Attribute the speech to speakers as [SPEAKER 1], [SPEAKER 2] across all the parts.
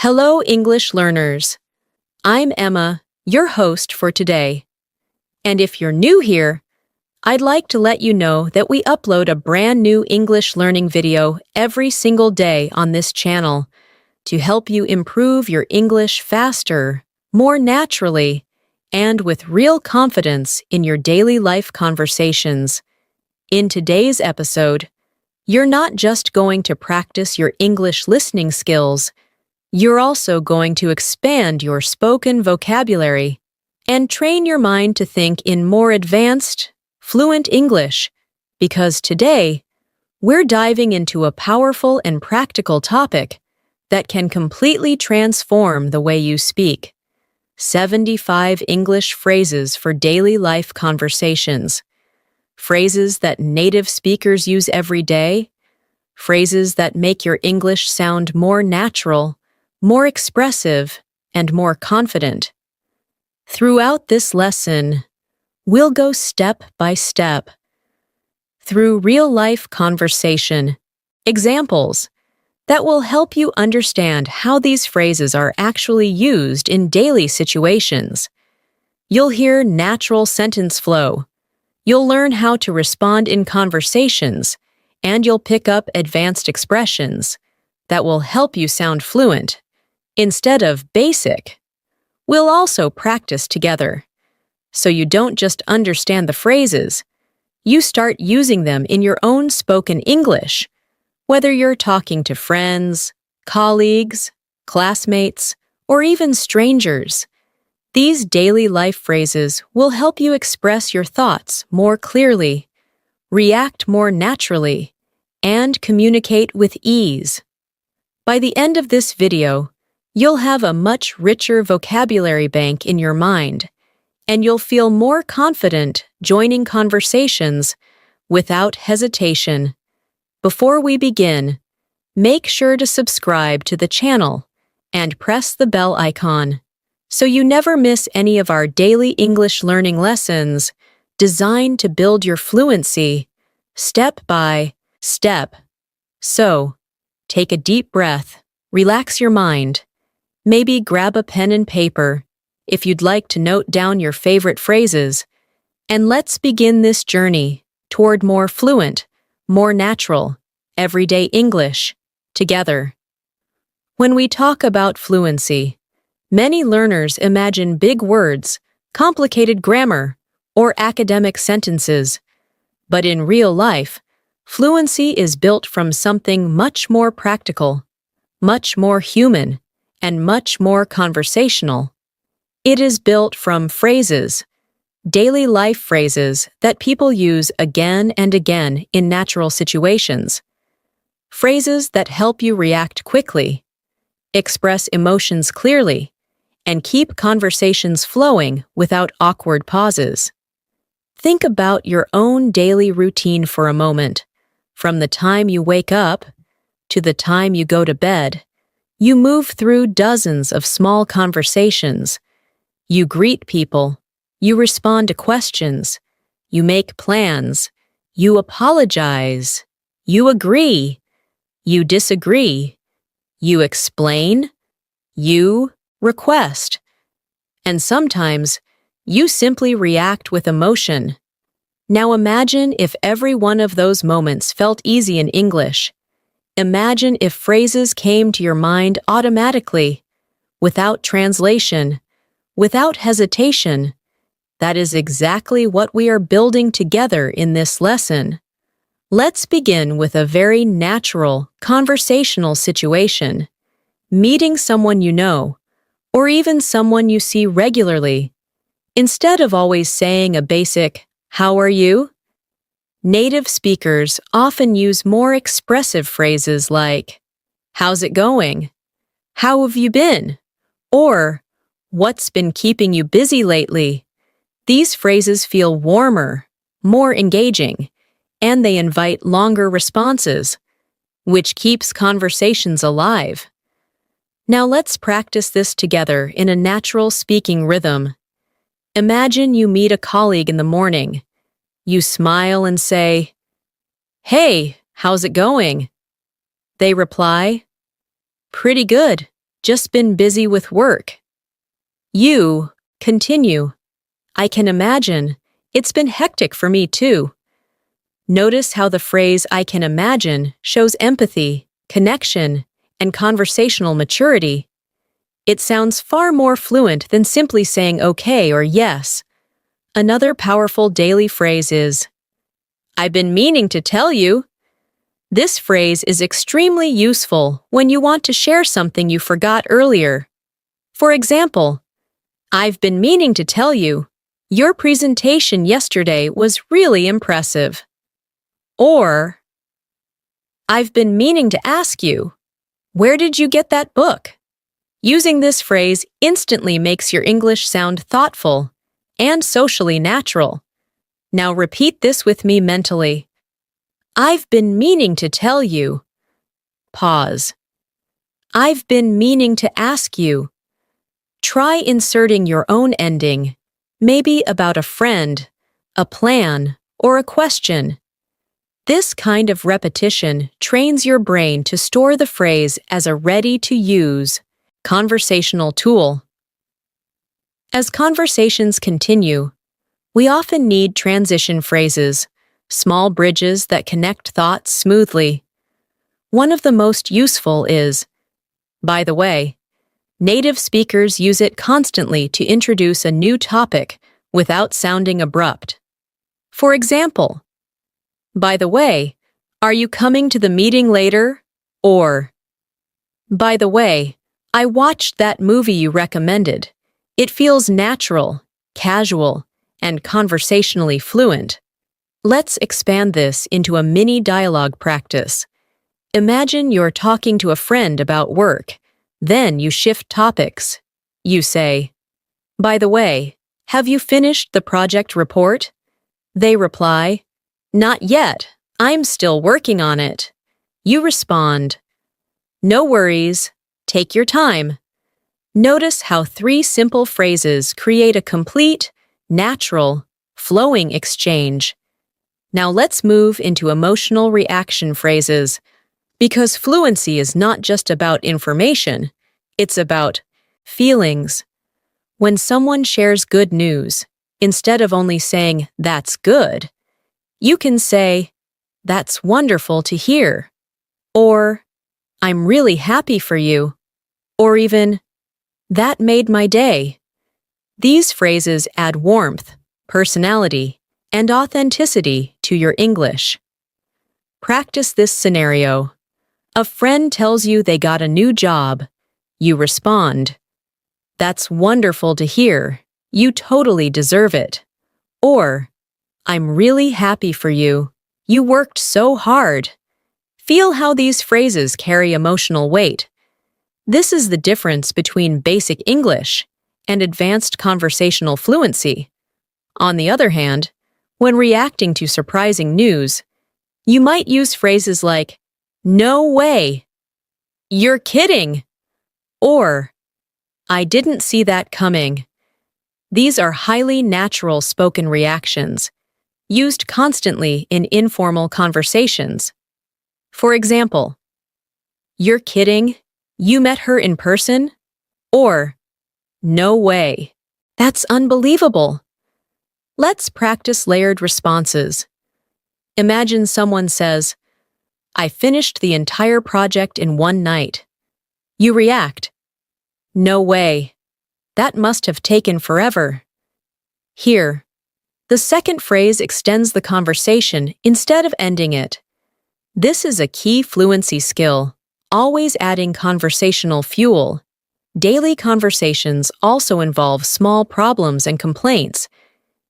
[SPEAKER 1] Hello, English learners. I'm Emma, your host for today. And if you're new here, I'd like to let you know that we upload a brand new English learning video every single day on this channel to help you improve your English faster, more naturally, and with real confidence in your daily life conversations. In today's episode, you're not just going to practice your English listening skills, you're also going to expand your spoken vocabulary and train your mind to think in more advanced, fluent English, because today, we're diving into a powerful and practical topic that can completely transform the way you speak. 75 English phrases for daily life conversations. Phrases that native speakers use every day. Phrases that make your English sound more natural, more expressive, and more confident. Throughout this lesson, we'll go step by step through real-life conversation, examples that will help you understand how these phrases are actually used in daily situations. You'll hear natural sentence flow. You'll learn how to respond in conversations, and you'll pick up advanced expressions that will help you sound fluent instead of basic. We'll also practice together, so you don't just understand the phrases, you start using them in your own spoken English, whether you're talking to friends, colleagues, classmates, or even strangers. These daily life phrases will help you express your thoughts more clearly, react more naturally, and communicate with ease. By the end of this video, you'll have a much richer vocabulary bank in your mind, and you'll feel more confident joining conversations without hesitation. Before we begin, make sure to subscribe to the channel and press the bell icon so you never miss any of our daily English learning lessons designed to build your fluency step by step. So, take a deep breath, relax your mind. Maybe grab a pen and paper if you'd like to note down your favorite phrases, and let's begin this journey toward more fluent, more natural, everyday English together. When we talk about fluency, many learners imagine big words, complicated grammar, or academic sentences. But in real life, fluency is built from something much more practical, much more human, and much more conversational. It is built from phrases, daily life phrases that people use again and again in natural situations. Phrases that help you react quickly, express emotions clearly, and keep conversations flowing without awkward pauses. Think about your own daily routine for a moment. From the time you wake up to the time you go to bed, you move through dozens of small conversations. You greet people, you respond to questions, you make plans, you apologize, you agree, you disagree, you explain, you request, and sometimes you simply react with emotion. Now imagine if every one of those moments felt easy in English. Imagine if phrases came to your mind automatically, without translation, without hesitation. That is exactly what we are building together in this lesson. Let's begin with a very natural, conversational situation. Meeting someone you know, or even someone you see regularly. Instead of always saying a basic, "How are you?" native speakers often use more expressive phrases like, "How's it going?" "How have you been?" or "What's been keeping you busy lately?" These phrases feel warmer, more engaging, and they invite longer responses, which keeps conversations alive. Now let's practice this together in a natural speaking rhythm. Imagine you meet a colleague in the morning. You smile and say, "Hey, how's it going?" They reply, "Pretty good, just been busy with work. You, continue. I can imagine. It's been hectic for me too. Notice how the phrase I can imagine shows empathy, connection, and conversational maturity. It sounds far more fluent than simply saying okay or yes. Another powerful daily phrase is, I've been meaning to tell you. This phrase is extremely useful when you want to share something you forgot earlier. For example, I've been meaning to tell you, your presentation yesterday was really impressive. Or, I've been meaning to ask you, where did you get that book? Using this phrase instantly makes your English sound thoughtful and socially natural. Now repeat this with me mentally. I've been meaning to tell you. Pause. I've been meaning to ask you. Try inserting your own ending, maybe about a friend, a plan, or a question. This kind of repetition trains your brain to store the phrase as a ready-to-use conversational tool. As conversations continue, we often need transition phrases, small bridges that connect thoughts smoothly. One of the most useful is, by the way. Native speakers use it constantly to introduce a new topic without sounding abrupt. For example, by the way, are you coming to the meeting later? Or, by the way, I watched that movie you recommended. It feels natural, casual, and conversationally fluent. Let's expand this into a mini dialogue practice. Imagine you're talking to a friend about work. Then you shift topics. You say, by the way, have you finished the project report? They reply, not yet. I'm still working on it. You respond, no worries. Take your time. Notice how 3 simple phrases create a complete, natural, flowing exchange. Now let's move into emotional reaction phrases. Because fluency is not just about information, it's about feelings. When someone shares good news, instead of only saying, that's good, you can say, that's wonderful to hear. Or, I'm really happy for you. Or even, that made my day. These phrases add warmth, personality, and authenticity to your English. Practice this scenario. A friend tells you they got a new job. You respond, that's wonderful to hear. You totally deserve it. Or, I'm really happy for you. You worked so hard. Feel how these phrases carry emotional weight. This is the difference between basic English and advanced conversational fluency. On the other hand, when reacting to surprising news, you might use phrases like, no way, you're kidding, or I didn't see that coming. These are highly natural spoken reactions, used constantly in informal conversations. For example, you're kidding, you met her in person? Or, no way, that's unbelievable. Let's practice layered responses. Imagine someone says, I finished the entire project in one night. You react, no way, that must have taken forever. Here, the second phrase extends the conversation instead of ending it. This is a key fluency skill, always adding conversational fuel. Daily conversations also involve small problems and complaints,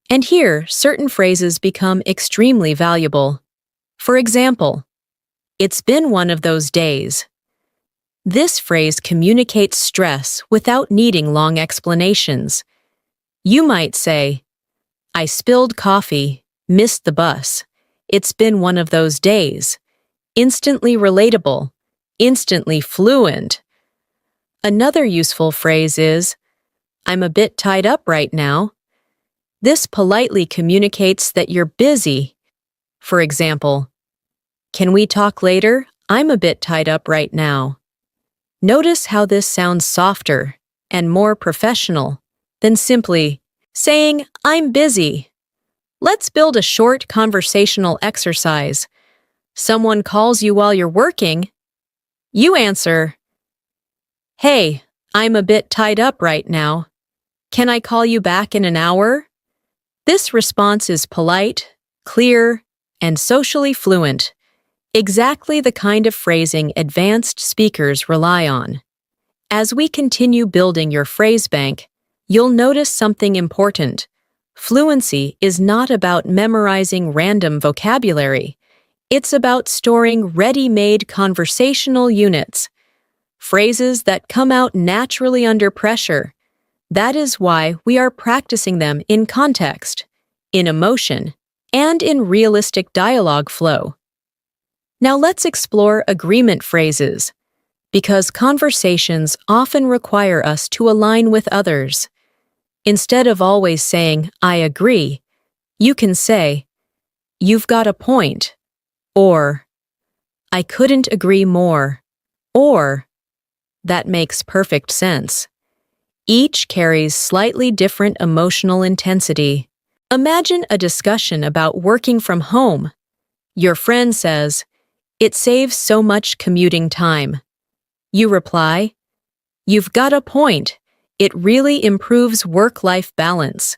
[SPEAKER 1] and here certain phrases become extremely valuable. For example, it's been one of those days. This phrase communicates stress without needing long explanations. You might say, I spilled coffee, missed the bus. It's been one of those days. Instantly relatable, instantly fluent. Another useful phrase is, I'm a bit tied up right now. This politely communicates that you're busy. For example, can we talk later? I'm a bit tied up right now. Notice how this sounds softer and more professional than simply saying, "I'm busy." Let's build a short conversational exercise. Someone calls you while you're working. You answer, "Hey, I'm a bit tied up right now. Can I call you back in an hour?" This response is polite, clear, and socially fluent, exactly the kind of phrasing advanced speakers rely on. As we continue building your phrase bank, you'll notice something important. Fluency is not about memorizing random vocabulary. It's about storing ready-made conversational units, phrases that come out naturally under pressure. That is why we are practicing them in context, in emotion, and in realistic dialogue flow. Now let's explore agreement phrases, because conversations often require us to align with others. Instead of always saying, "I agree," you can say, "You've got a point," or "I couldn't agree more," or "That makes perfect sense." Each carries slightly different emotional intensity. Imagine a discussion about working from home. Your friend says, "It saves so much commuting time." You reply, "You've got a point. It really improves work-life balance."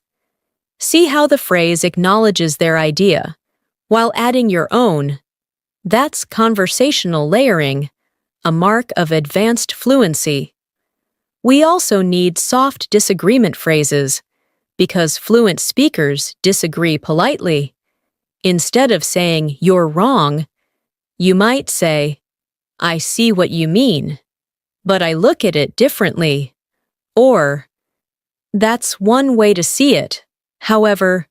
[SPEAKER 1] See how the phrase acknowledges their idea, while adding your own. That's conversational layering, a mark of advanced fluency. We also need soft disagreement phrases, because fluent speakers disagree politely. Instead of saying, "You're wrong," you might say, "I see what you mean, but I look at it differently." Or, "That's one way to see it." However,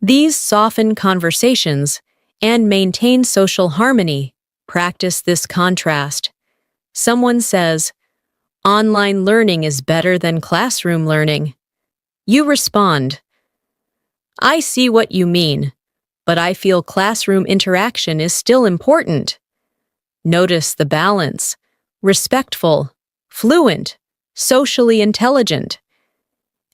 [SPEAKER 1] these soften conversations and maintain social harmony. Practice this contrast. Someone says, "Online learning is better than classroom learning." You respond, "I see what you mean, but I feel classroom interaction is still important." Notice the balance: respectful, fluent, socially intelligent.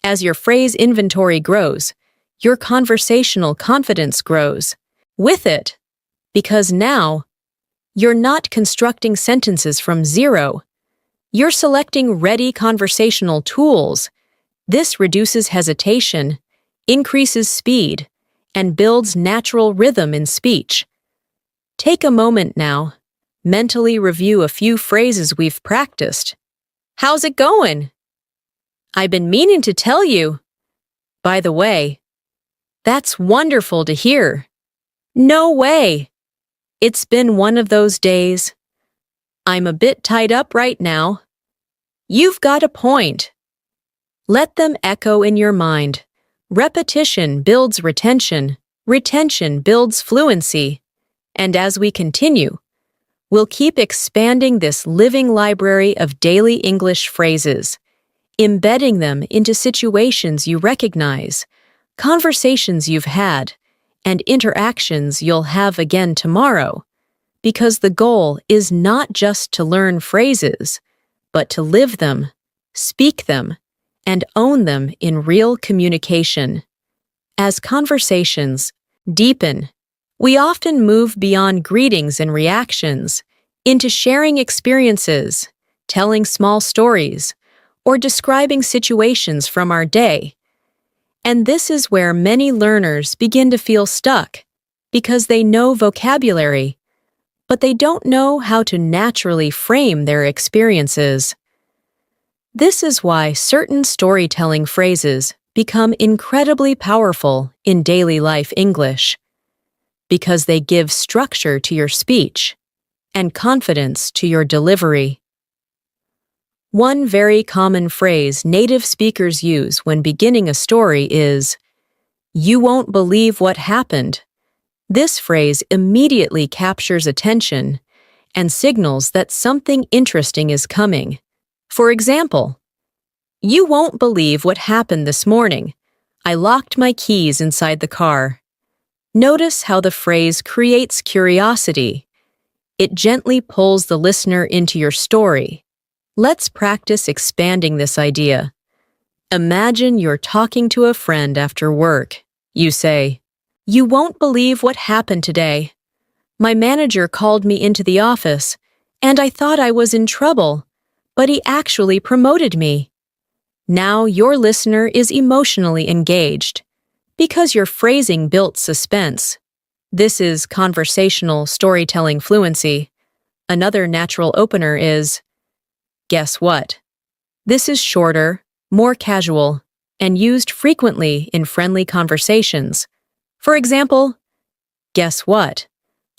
[SPEAKER 1] As your phrase inventory grows, your conversational confidence grows with it, because now you're not constructing sentences from zero. You're selecting ready conversational tools. This reduces hesitation, increases speed, and builds natural rhythm in speech. Take a moment now. Mentally review a few phrases we've practiced. "How's it going?" "I've been meaning to tell you." "By the way." "That's wonderful to hear." "No way." "It's been one of those days." "I'm a bit tied up right now." "You've got a point." Let them echo in your mind. Repetition builds retention. Retention builds fluency. And as we continue, we'll keep expanding this living library of daily English phrases, embedding them into situations you recognize, conversations you've had, and interactions you'll have again tomorrow. Because the goal is not just to learn phrases, but to live them, speak them, and own them in real communication. As conversations deepen, we often move beyond greetings and reactions into sharing experiences, telling small stories, or describing situations from our day. And this is where many learners begin to feel stuck, because they know vocabulary, but they don't know how to naturally frame their experiences. This is why certain storytelling phrases become incredibly powerful in daily life English, because they give structure to your speech and confidence to your delivery. One very common phrase native speakers use when beginning a story is, "You won't believe what happened." This phrase immediately captures attention and signals that something interesting is coming. For example, "You won't believe what happened this morning. I locked my keys inside the car." Notice how the phrase creates curiosity. It gently pulls the listener into your story. Let's practice expanding this idea. Imagine you're talking to a friend after work. You say, "You won't believe what happened today. My manager called me into the office, and I thought I was in trouble, but he actually promoted me." Now your listener is emotionally engaged because your phrasing built suspense. This is conversational storytelling fluency. Another natural opener is, "Guess what?" This is shorter, more casual, and used frequently in friendly conversations. For example, "Guess what?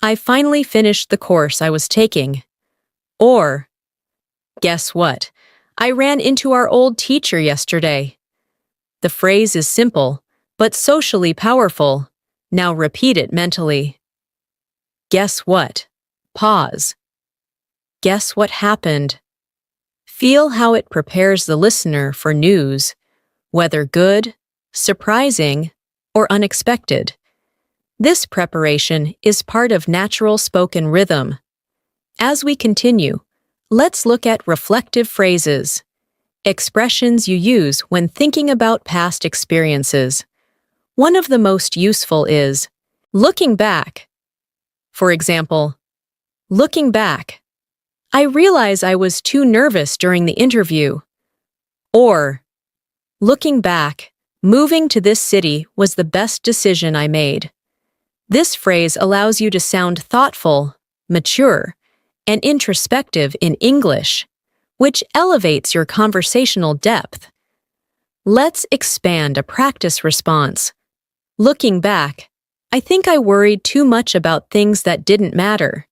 [SPEAKER 1] I finally finished the course I was taking." Or, "Guess what? I ran into our old teacher yesterday." The phrase is simple, but socially powerful. Now repeat it mentally. Guess what? Pause. Guess what happened? Feel how it prepares the listener for news, whether good, surprising, or unexpected. This preparation is part of natural spoken rhythm. As we continue, let's look at reflective phrases, expressions you use when thinking about past experiences. One of the most useful is looking back. For example, looking back, "I realize I was too nervous during the interview." Or, looking back, "Moving to this city was the best decision I made." This phrase allows you to sound thoughtful, mature, and introspective in English, which elevates your conversational depth. Let's expand a practice response. Looking back, "I think I worried too much about things that didn't matter."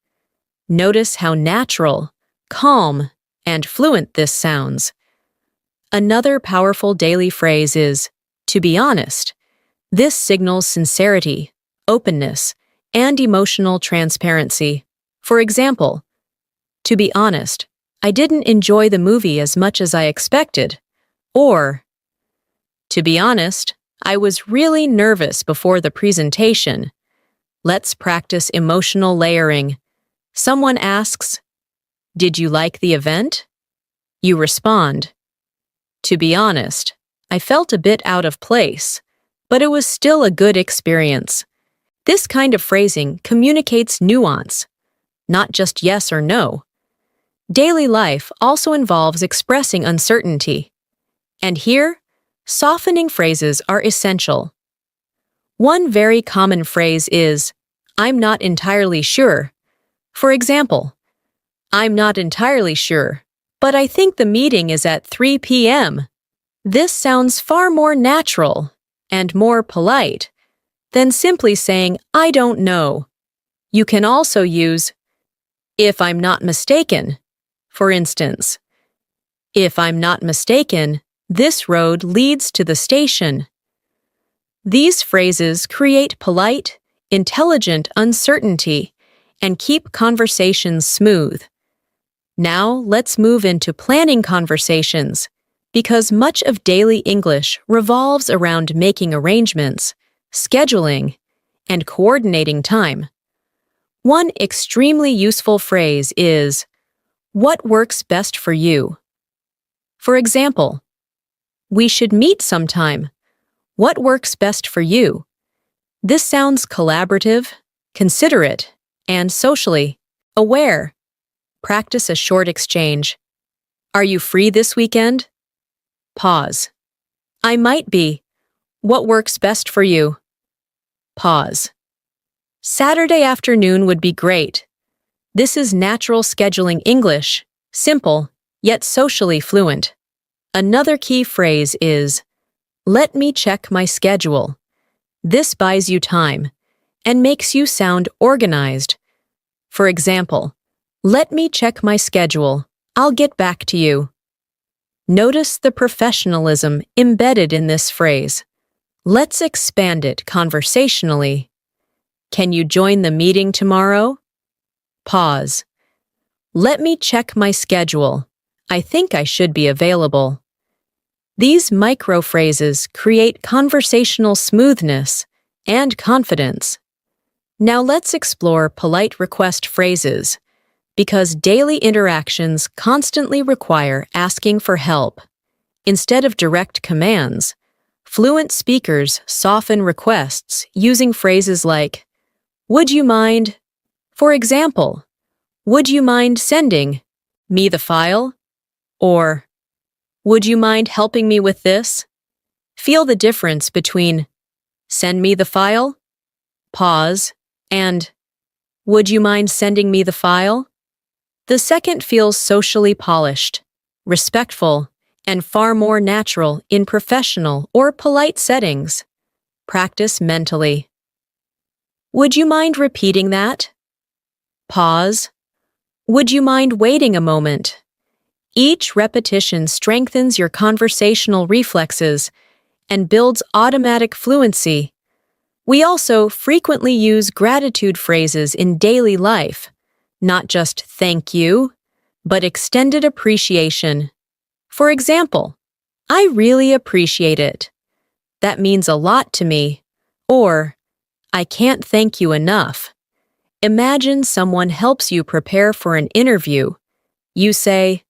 [SPEAKER 1] Notice how natural, calm, and fluent this sounds. Another powerful daily phrase is, "to be honest." This signals sincerity, openness, and emotional transparency. For example, "To be honest, I didn't enjoy the movie as much as I expected." Or, "To be honest, I was really nervous before the presentation." Let's practice emotional layering. Someone asks, "Did you like the event?" You respond, "To be honest, I felt a bit out of place, but it was still a good experience." This kind of phrasing communicates nuance, not just yes or no. Daily life also involves expressing uncertainty. And here, softening phrases are essential. One very common phrase is, "I'm not entirely sure." For example, "I'm not entirely sure, but I think the meeting is at 3 p.m." This sounds far more natural and more polite than simply saying, "I don't know." You can also use, "If I'm not mistaken." For instance, "If I'm not mistaken, this road leads to the station." These phrases create polite, intelligent uncertainty and keep conversations smooth. Now let's move into planning conversations, because much of daily English revolves around making arrangements, scheduling, and coordinating time. One extremely useful phrase is, "What works best for you?" For example, "We should meet sometime. What works best for you?" This sounds collaborative, considerate, and socially aware. Practice a short exchange. "Are you free this weekend?" Pause. "I might be. What works best for you?" Pause. "Saturday afternoon would be great." This is natural scheduling English, simple, yet socially fluent. Another key phrase is, "Let me check my schedule." This buys you time and makes you sound organized. For example, "Let me check my schedule. I'll get back to you." Notice the professionalism embedded in this phrase. Let's expand it conversationally. "Can you join the meeting tomorrow?" Pause. "Let me check my schedule. I think I should be available." These micro phrases create conversational smoothness and confidence. Now let's explore polite request phrases. because daily interactions constantly require asking for help. Instead of direct commands, fluent speakers soften requests using phrases like, "Would you mind?" For example, "Would you mind sending me the file?" Or, "Would you mind helping me with this?" Feel the difference between "Send me the file," pause, and "Would you mind sending me the file?" The second feels socially polished, respectful, and far more natural in professional or polite settings. Practice mentally. "Would you mind repeating that?" Pause. "Would you mind waiting a moment?" Each repetition strengthens your conversational reflexes and builds automatic fluency. We also frequently use gratitude phrases in daily life, not just "thank you," but extended appreciation. For example, "I really appreciate it. That means a lot to me." Or, "I can't thank you enough." Imagine someone helps you prepare for an interview. You say,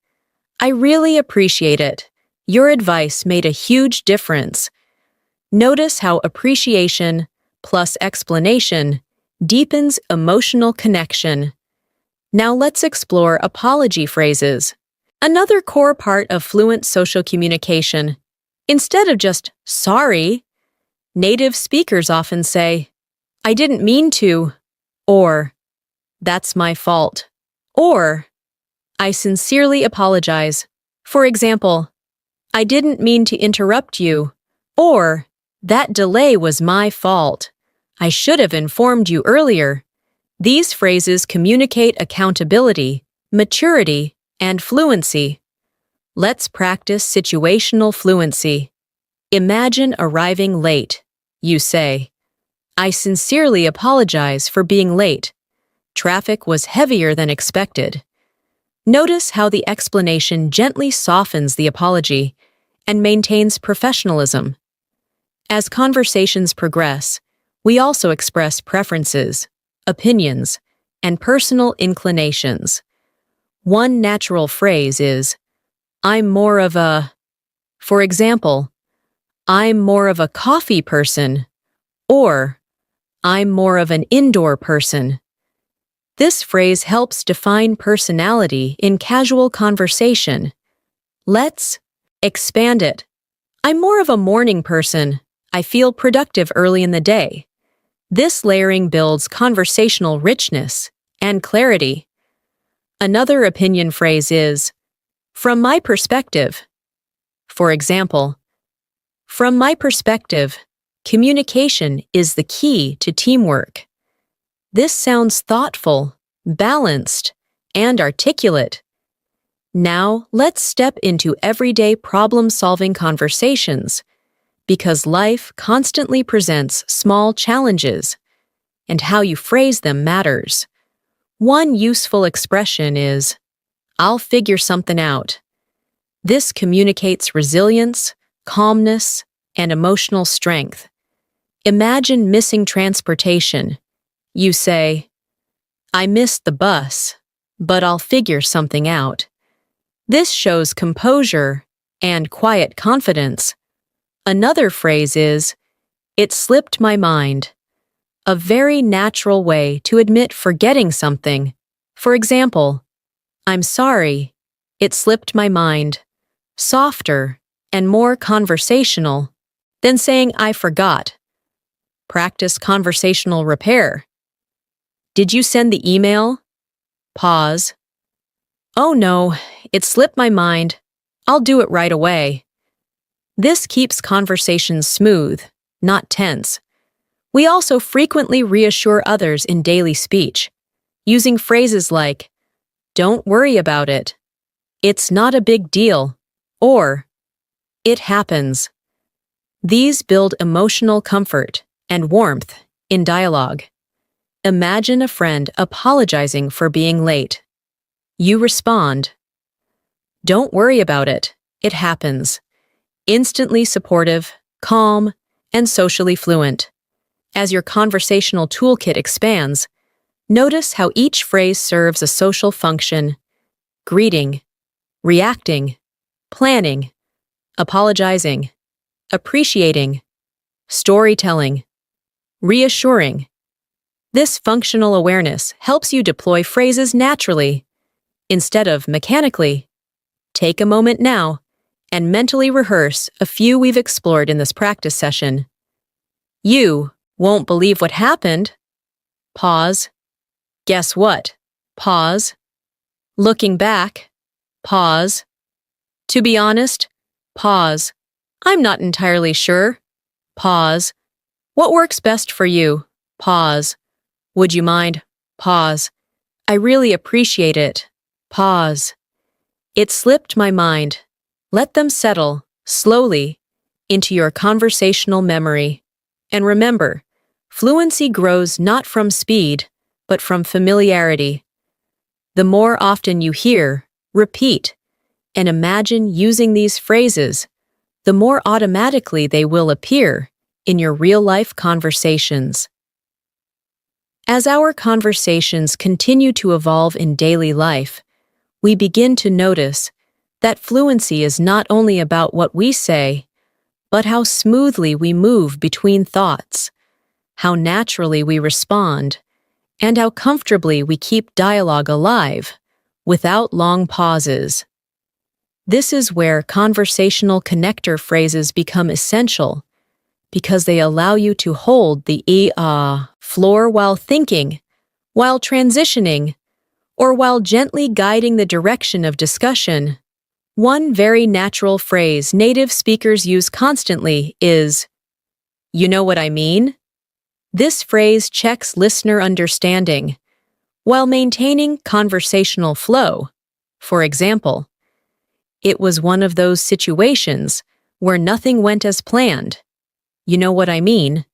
[SPEAKER 1] "I really appreciate it. Your advice made a huge difference." Notice how appreciation plus explanation deepens emotional connection. Now let's explore apology phrases. Another core part of fluent social communication. Instead of just "sorry," native speakers often say, "I didn't mean to," or "That's my fault," or "I sincerely apologize." For example, "I didn't mean to interrupt you," or "That delay was my fault. I should have informed you earlier." These phrases communicate accountability, maturity, and fluency. Let's practice situational fluency. Imagine arriving late. You say, "I sincerely apologize for being late. Traffic was heavier than expected." Notice how the explanation gently softens the apology and maintains professionalism. As conversations progress, we also express preferences, opinions, and personal inclinations. One natural phrase is, "I'm more of a," for example, "I'm more of a coffee person," or "I'm more of an indoor person." This phrase helps define personality in casual conversation. Let's expand it. "I'm more of a morning person. I feel productive early in the day." This layering builds conversational richness and clarity. Another opinion phrase is, "From my perspective." For example, "From my perspective, communication is the key to teamwork." This sounds thoughtful, balanced, and articulate. Now, let's step into everyday problem-solving conversations, because life constantly presents small challenges, and how you phrase them matters. One useful expression is, "I'll figure something out." This communicates resilience, calmness, and emotional strength. Imagine missing transportation. You say, "I missed the bus, but I'll figure something out." This shows composure and quiet confidence. Another phrase is, "It slipped my mind." A very natural way to admit forgetting something. For example, "I'm sorry, it slipped my mind." Softer and more conversational than saying "I forgot." Practice conversational repair. "Did you send the email?" Pause. "Oh no, it slipped my mind. I'll do it right away." This keeps conversations smooth, not tense. We also frequently reassure others in daily speech, using phrases like, "Don't worry about it," "It's not a big deal," or "It happens." These build emotional comfort and warmth in dialogue. Imagine a friend apologizing for being late. You respond, "Don't worry about it. It happens." Instantly supportive, calm, and socially fluent. As your conversational toolkit expands, Notice how each phrase serves a social function: greeting, reacting, planning, apologizing, appreciating, storytelling, reassuring. This functional awareness helps you deploy phrases naturally instead of mechanically. Take a moment now and mentally rehearse a few we've explored in this practice session. You won't believe what happened. Pause. Guess what? Pause. Looking back. Pause. To be honest. Pause. I'm not entirely sure. Pause. What works best for you? Pause. Would you mind? Pause. I really appreciate it. Pause. It slipped my mind. Let them settle, slowly, into your conversational memory. And remember, fluency grows not from speed, but from familiarity. The more often you hear, repeat, and imagine using these phrases, the more automatically they will appear in your real-life conversations. As our conversations continue to evolve in daily life, we begin to notice that fluency is not only about what we say, but how smoothly we move between thoughts, how naturally we respond, and how comfortably we keep dialogue alive without long pauses. This is where conversational connector phrases become essential, because they allow you to hold the floor while thinking, while transitioning, or while gently guiding the direction of discussion. One very natural phrase native speakers use constantly is, "You know what I mean?" This phrase checks listener understanding while maintaining conversational flow. For example, "It was one of those situations where nothing went as planned. You know what I mean?"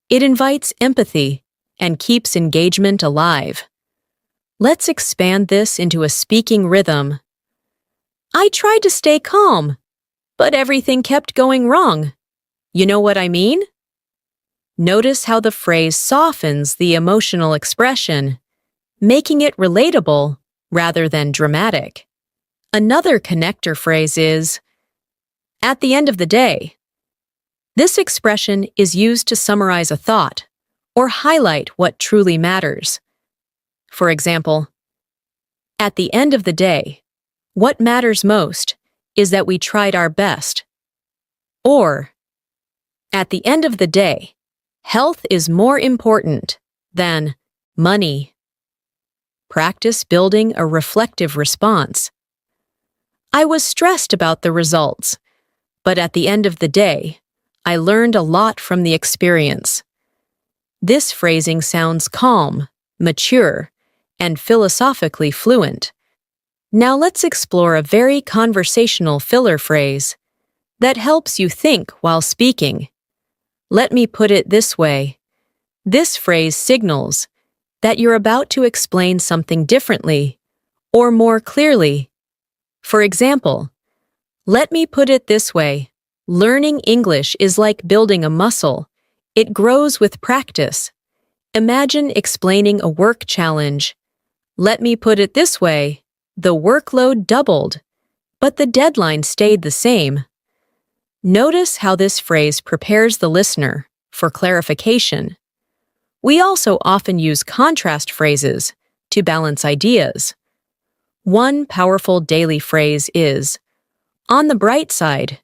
[SPEAKER 1] It invites empathy and keeps engagement alive. Let's expand this into a speaking rhythm. "I tried to stay calm, but everything kept going wrong. You know what I mean?" Notice how the phrase softens the emotional expression, making it relatable rather than dramatic. Another connector phrase is, "At the end of the day." This expression is used to summarize a thought or highlight what truly matters. For example, "At the end of the day, what matters most is that we tried our best." Or, "At the end of the day, health is more important than money." Practice building a reflective response. "I was stressed about the results, but at the end of the day, I learned a lot from the experience." This phrasing sounds calm, mature, and philosophically fluent. Now let's explore a very conversational filler phrase that helps you think while speaking. "Let me put it this way." This phrase signals that you're about to explain something differently or more clearly. For example, "Let me put it this way. Learning English is like building a muscle. It grows with practice." Imagine explaining a work challenge. "Let me put it this way. The workload doubled, but the deadline stayed the same." Notice how this phrase prepares the listener for clarification. We also often use contrast phrases to balance ideas. One powerful daily phrase is, "On the bright side."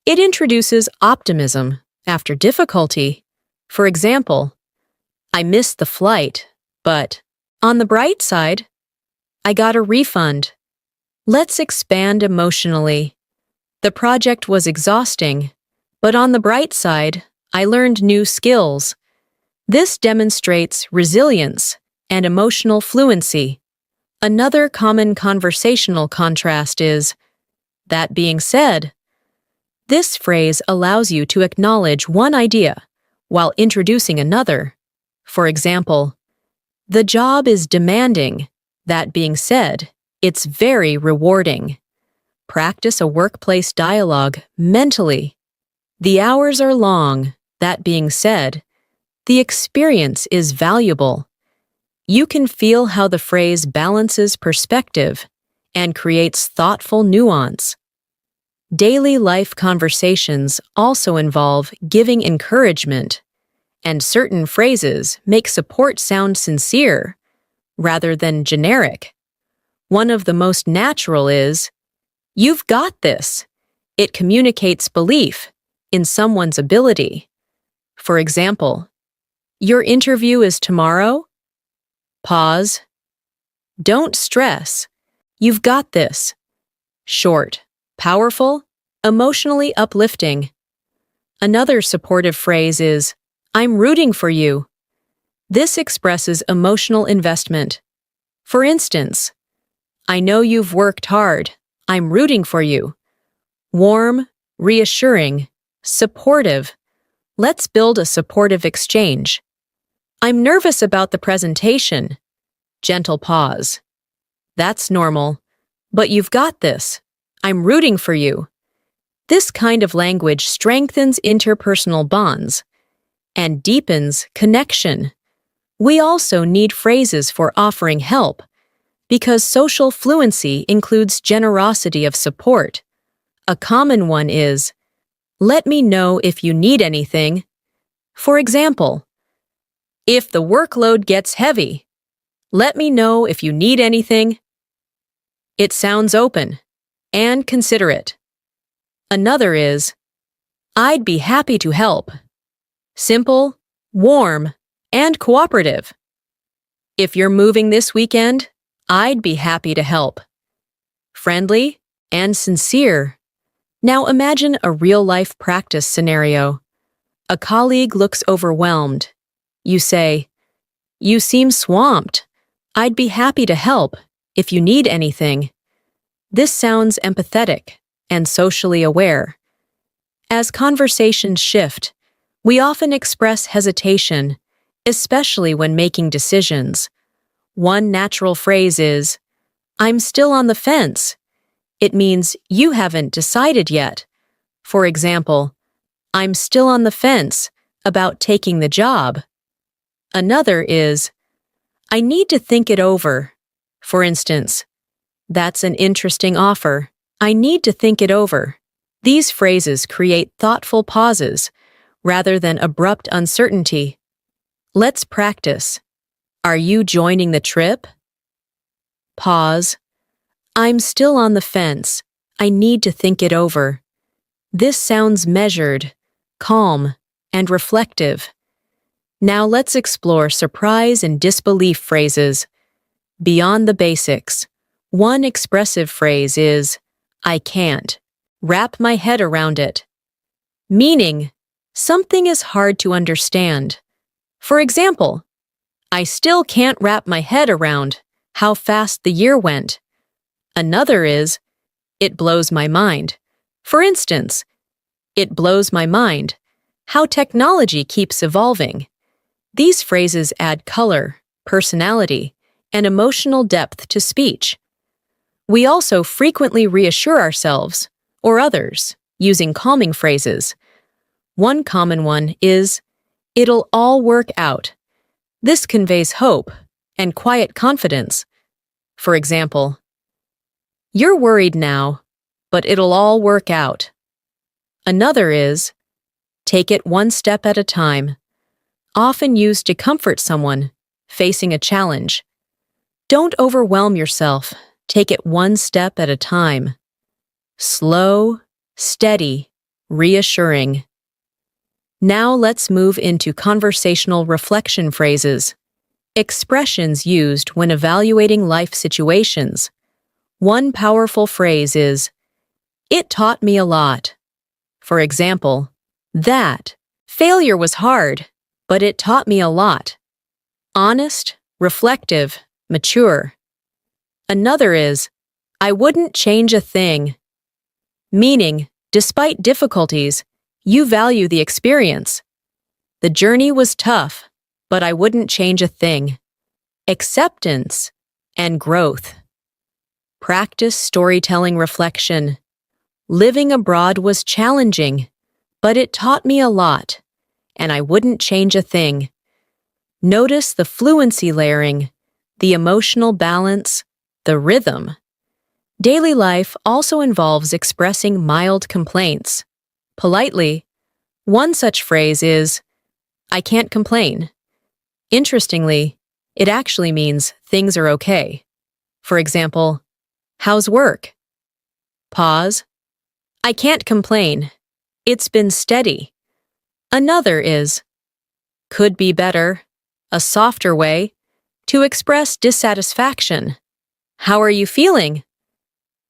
[SPEAKER 1] It introduces optimism after difficulty. For example, "I missed the flight, but on the bright side, I got a refund." Let's expand emotionally. "The project was exhausting, but on the bright side, I learned new skills." This demonstrates resilience and emotional fluency. Another common conversational contrast is, "That being said." This phrase allows you to acknowledge one idea while introducing another. For example, "The job is demanding. That being said, it's very rewarding." Practice a workplace dialogue mentally. "The hours are long. That being said, the experience is valuable." you can feel how the phrase balances perspective and creates thoughtful nuance. Daily life conversations also involve giving encouragement, and certain phrases make support sound sincere rather than generic. One of the most natural is, "You've got this." It communicates belief in someone's ability. For example, "Your interview is tomorrow?" Pause. "Don't stress. You've got this." Short, powerful, emotionally uplifting. Another supportive phrase is, "I'm rooting for you." This expresses emotional investment. For instance, "I know you've worked hard. I'm rooting for you." Warm, reassuring, supportive. Let's build a supportive exchange. "I'm nervous about the presentation." Gentle pause. "That's normal, but you've got this. I'm rooting for you." This kind of language strengthens interpersonal bonds and deepens connection. We also need phrases for offering help, because social fluency includes generosity of support. A common one is, "Let me know if you need anything." For example, "If the workload gets heavy, let me know if you need anything." It sounds open and considerate. Another is, "I'd be happy to help." Simple, warm, and cooperative. "If you're moving this weekend, I'd be happy to help." Friendly and sincere. Now imagine a real-life practice scenario. A colleague looks overwhelmed. You say, "You seem swamped. I'd be happy to help if you need anything." This sounds empathetic and socially aware. As conversations shift, we often express hesitation, especially when making decisions. One natural phrase is, "I'm still on the fence." It means you haven't decided yet. For example, "I'm still on the fence about taking the job." Another is, "I need to think it over." For instance, "That's an interesting offer. I need to think it over." These phrases create thoughtful pauses rather than abrupt uncertainty. Let's practice. "Are you joining the trip?" Pause. "I'm still on the fence. I need to think it over." This sounds measured, calm, and reflective. Now let's explore surprise and disbelief phrases. Beyond the basics, one expressive phrase is, "I can't wrap my head around it." Meaning, something is hard to understand. For example, "I still can't wrap my head around how fast the year went." Another is, "It blows my mind." For instance, "It blows my mind how technology keeps evolving." These phrases add color, personality, and emotional depth to speech. We also frequently reassure ourselves or others using calming phrases. One common one is, "It'll all work out." This conveys hope and quiet confidence. For example, "You're worried now, but it'll all work out." Another is, "Take it one step at a time," often used to comfort someone facing a challenge. Don't overwhelm yourself. Take it one step at a time. Slow, steady, reassuring. Now let's move into conversational reflection phrases, expressions used when evaluating life situations. One powerful phrase is, "It taught me a lot." For example, "That failure was hard, but it taught me a lot." Honest, reflective, mature. Another is, "I wouldn't change a thing." Meaning, despite difficulties, you value the experience. "The journey was tough, but I wouldn't change a thing." Acceptance and growth. Practice storytelling reflection. "Living abroad was challenging, but it taught me a lot, and I wouldn't change a thing." Notice the fluency layering. the emotional balance, the rhythm. Daily life also involves expressing mild complaints. Politely, one such phrase is, "I can't complain." Interestingly, it actually means things are okay. For example, "How's work?" Pause. "I can't complain. It's been steady." Another is, "Could be better," a softer way to express dissatisfaction. "How are you feeling?"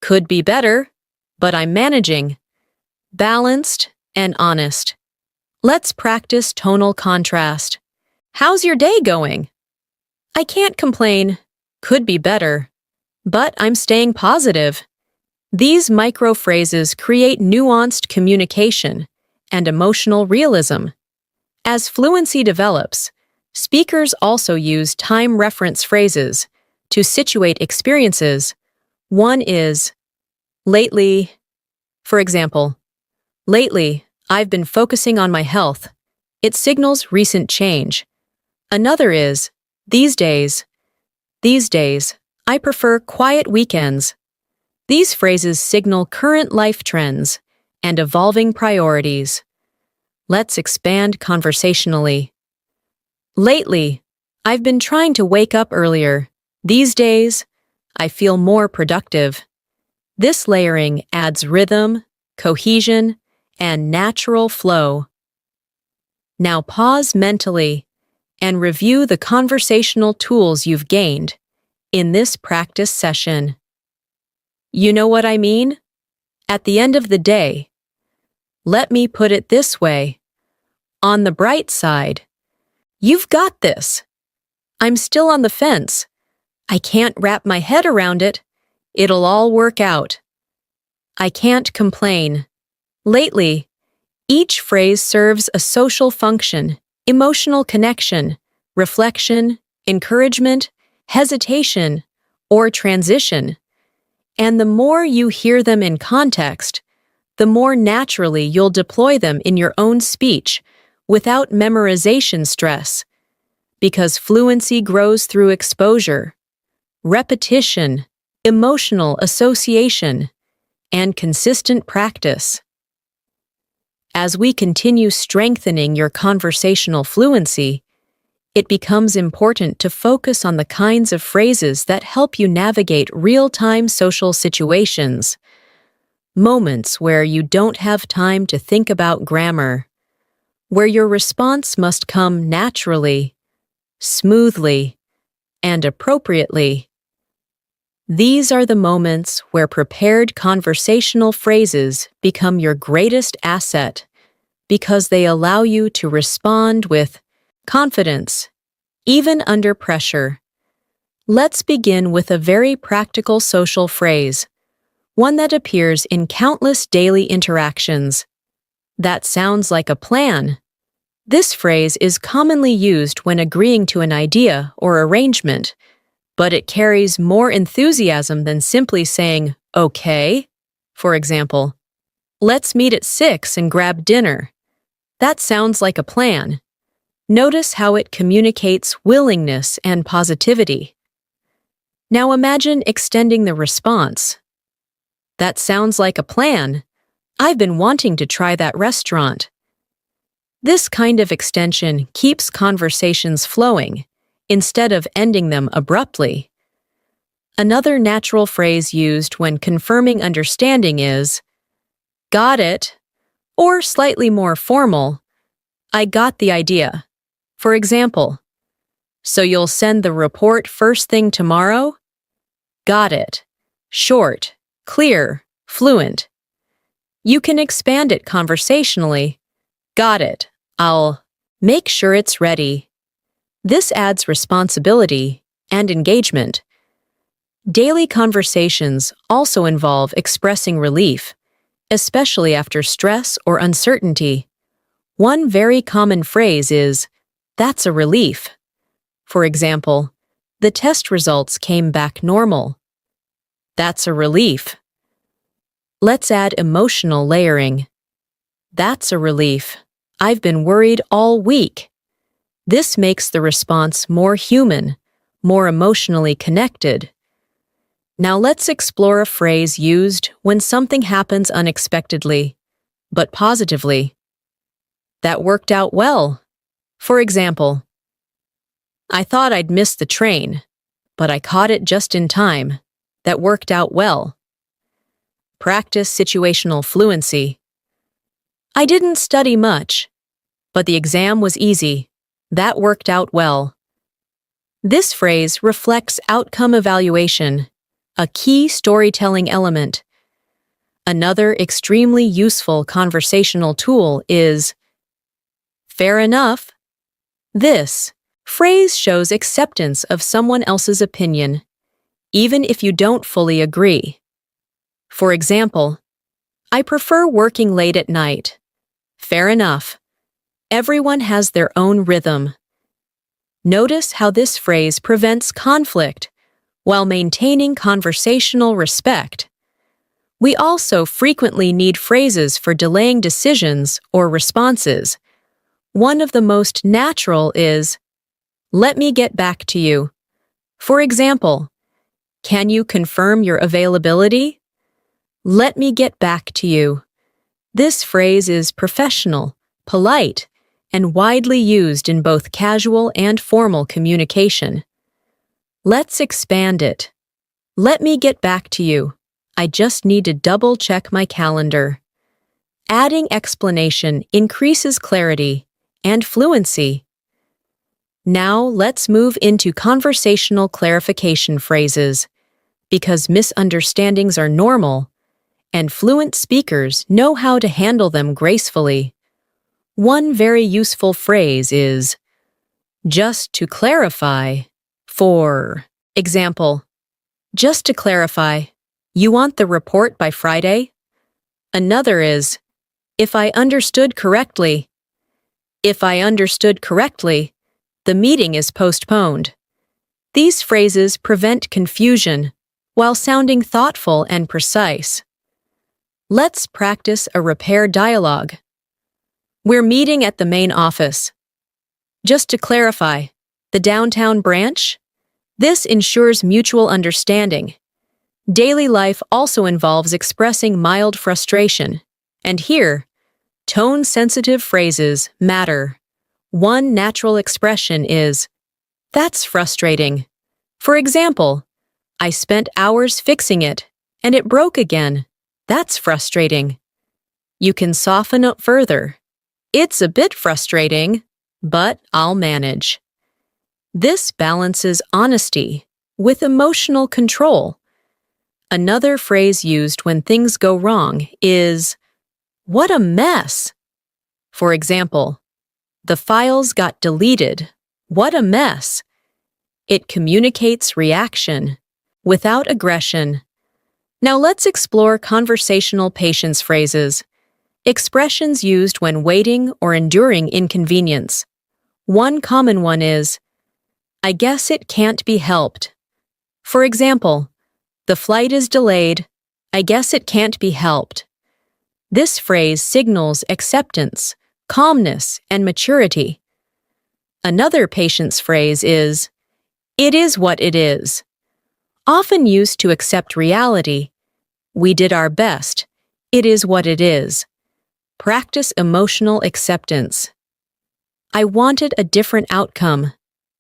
[SPEAKER 1] "Could be better, but I'm managing." Balanced and honest. Let's practice tonal contrast. "How's your day going?" "I can't complain. Could be better, but I'm staying positive." These micro phrases create nuanced communication and emotional realism. As fluency develops, speakers also use time reference phrases to situate experiences. One is, "Lately," for example, "Lately, I've been focusing on my health." It signals recent change. Another is, "These days." "These days, I prefer quiet weekends." These phrases signal current life trends and evolving priorities. Let's expand conversationally. "Lately, I've been trying to wake up earlier." "These days, I feel more productive." This layering adds rhythm, cohesion, and natural flow. Now pause mentally and review the conversational tools you've gained in this practice session. You know what I mean? At the end of the day, let me put it this way. On the bright side, you've got this. I'm still on the fence. I can't wrap my head around it. It'll all work out. I can't complain. Lately, each phrase serves a social function, emotional connection, reflection, encouragement, hesitation, or transition. And the more you hear them in context, the more naturally you'll deploy them in your own speech without memorization stress, because fluency grows through exposure, repetition, emotional association, and consistent practice. As we continue strengthening your conversational fluency, it becomes important to focus on the kinds of phrases that help you navigate real-time social situations, moments where you don't have time to think about grammar, where your response must come naturally, smoothly, and appropriately. These are the moments where prepared conversational phrases become your greatest asset because they allow you to respond with confidence, even under pressure. Let's begin with a very practical social phrase, one that appears in countless daily interactions. "That sounds like a plan." This phrase is commonly used when agreeing to an idea or arrangement, but it carries more enthusiasm than simply saying, "Okay." For example, "Let's meet at 6 and grab dinner." That sounds like a plan. Notice how it communicates willingness and positivity. Now imagine extending the response. "That sounds like a plan. I've been wanting to try that restaurant." This kind of extension keeps conversations flowing, instead of ending them abruptly. Another natural phrase used when confirming understanding is, "Got it," or slightly more formal, "I got the idea." For example, "So you'll send the report first thing tomorrow?" Got it. Short, clear, fluent. You can expand it conversationally. "Got it. I'll make sure it's ready." This adds responsibility and engagement. Daily conversations also involve expressing relief, especially after stress or uncertainty. One very common phrase is, "That's a relief." For example, "The test results came back normal." That's a relief. Let's add emotional layering. "That's a relief. I've been worried all week." This makes the response more human, more emotionally connected. Now let's explore a phrase used when something happens unexpectedly, but positively. That worked out well. For example, I thought I'd miss the train, but I caught it just in time. That worked out well. Practice situational fluency. I didn't study much, but the exam was easy. That worked out well. This phrase reflects outcome evaluation, a key storytelling element. Another extremely useful conversational tool is fair enough. This phrase shows acceptance of someone else's opinion, even if you don't fully agree. For example, I prefer working late at night. Fair enough. Everyone has their own rhythm. Notice how this phrase prevents conflict while maintaining conversational respect. We also frequently need phrases for delaying decisions or responses. One of the most natural is, let me get back to you. For example, can you confirm your availability? Let me get back to you. This phrase is professional, polite, and widely used in both casual and formal communication. Let's expand it. Let me get back to you. I just need to double-check my calendar. Adding explanation increases clarity and fluency. Now let's move into conversational clarification phrases, because misunderstandings are normal, and fluent speakers know how to handle them gracefully. One very useful phrase is, just to clarify. For example, just to clarify, you want the report by Friday? Another is, if I understood correctly. If I understood correctly, the meeting is postponed. These phrases prevent confusion while sounding thoughtful and precise. Let's practice a repair dialogue. We're meeting at the main office. Just to clarify, the downtown branch? This ensures mutual understanding. Daily life also involves expressing mild frustration, and here, tone-sensitive phrases matter. One natural expression is, that's frustrating. For example, I spent hours fixing it, and it broke again. That's frustrating. You can soften it further. It's a bit frustrating, but I'll manage. This balances honesty with emotional control. Another phrase used when things go wrong is, what a mess. For example, the files got deleted. What a mess. It communicates reaction without aggression. Now let's explore conversational patience phrases, expressions used when waiting or enduring inconvenience. One common one is, I guess it can't be helped. For example, the flight is delayed. I guess it can't be helped. This phrase signals acceptance, calmness, and maturity. Another patience phrase is, it is what it is. Often used to accept reality. We did our best. It is what it is. Practice emotional acceptance. I wanted a different outcome,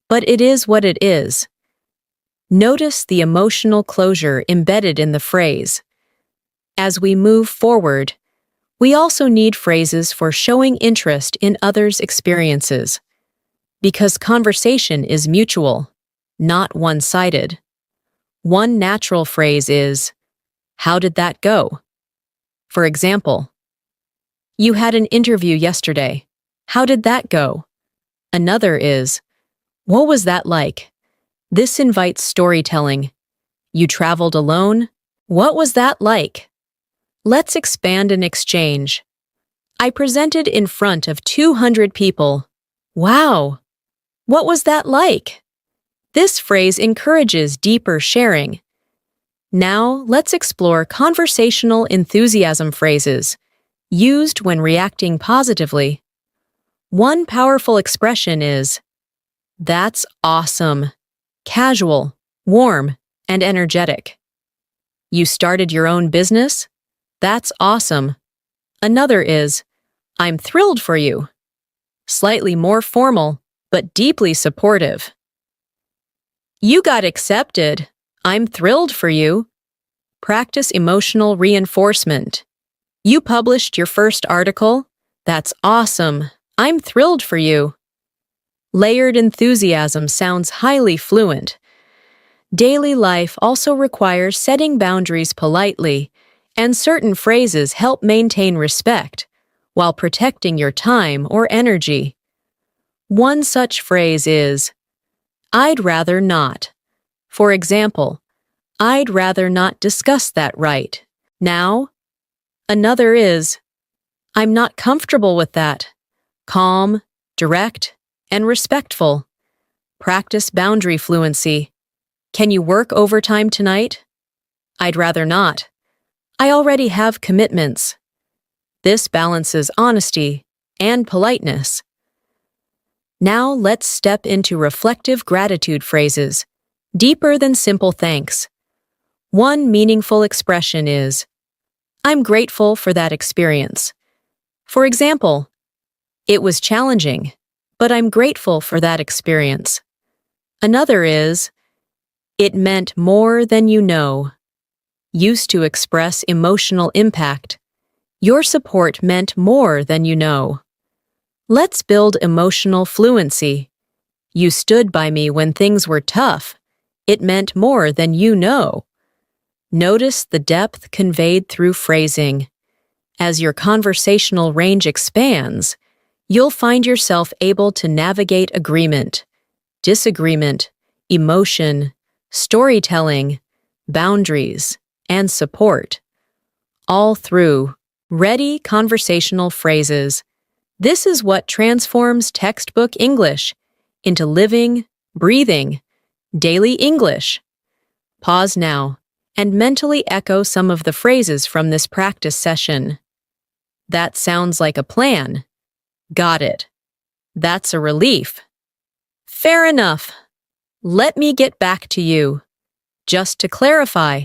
[SPEAKER 1] but it is what it is. Notice the emotional closure embedded in the phrase. As we move forward, we also need phrases for showing interest in others' experiences, because conversation is mutual, not one-sided. One natural phrase is, how did that go? For example, you had an interview yesterday. How did that go? Another is, what was that like? This invites storytelling. You traveled alone? What was that like? Let's expand and exchange. I presented in front of 200 people. Wow! What was that like? This phrase encourages deeper sharing. Now, let's explore conversational enthusiasm phrases, used when reacting positively. One powerful expression is, that's awesome. casual, warm, and energetic. You started your own business? That's awesome. Another is, I'm thrilled for you. Slightly more formal, but deeply supportive. You got accepted. I'm thrilled for you. Practice emotional reinforcement. You published your first article? That's awesome. I'm thrilled for you. Layered enthusiasm sounds highly fluent. Daily life also requires setting boundaries politely, and certain phrases help maintain respect while protecting your time or energy. One such phrase is, I'd rather not. For example, I'd rather not discuss that right now. Another is, I'm not comfortable with that. Calm, direct, and respectful. Practice boundary fluency. Can you work overtime tonight? I'd rather not. I already have commitments. This balances honesty and politeness. Now let's step into reflective gratitude phrases, deeper than simple thanks. One meaningful expression is, I'm grateful for that experience. For example, it was challenging, but I'm grateful for that experience. Another is, it meant more than you know. Used to express emotional impact. Your support meant more than you know. Let's build emotional fluency. You stood by me when things were tough. It meant more than you know. Notice the depth conveyed through phrasing. As your conversational range expands, you'll find yourself able to navigate agreement, disagreement, emotion, storytelling, boundaries, and support, all through ready conversational phrases. This is what transforms textbook English into living, breathing, daily English. Pause now and mentally echo some of the phrases from this practice session. That sounds like a plan. Got it. That's a relief. Fair enough. Let me get back to you. Just to clarify,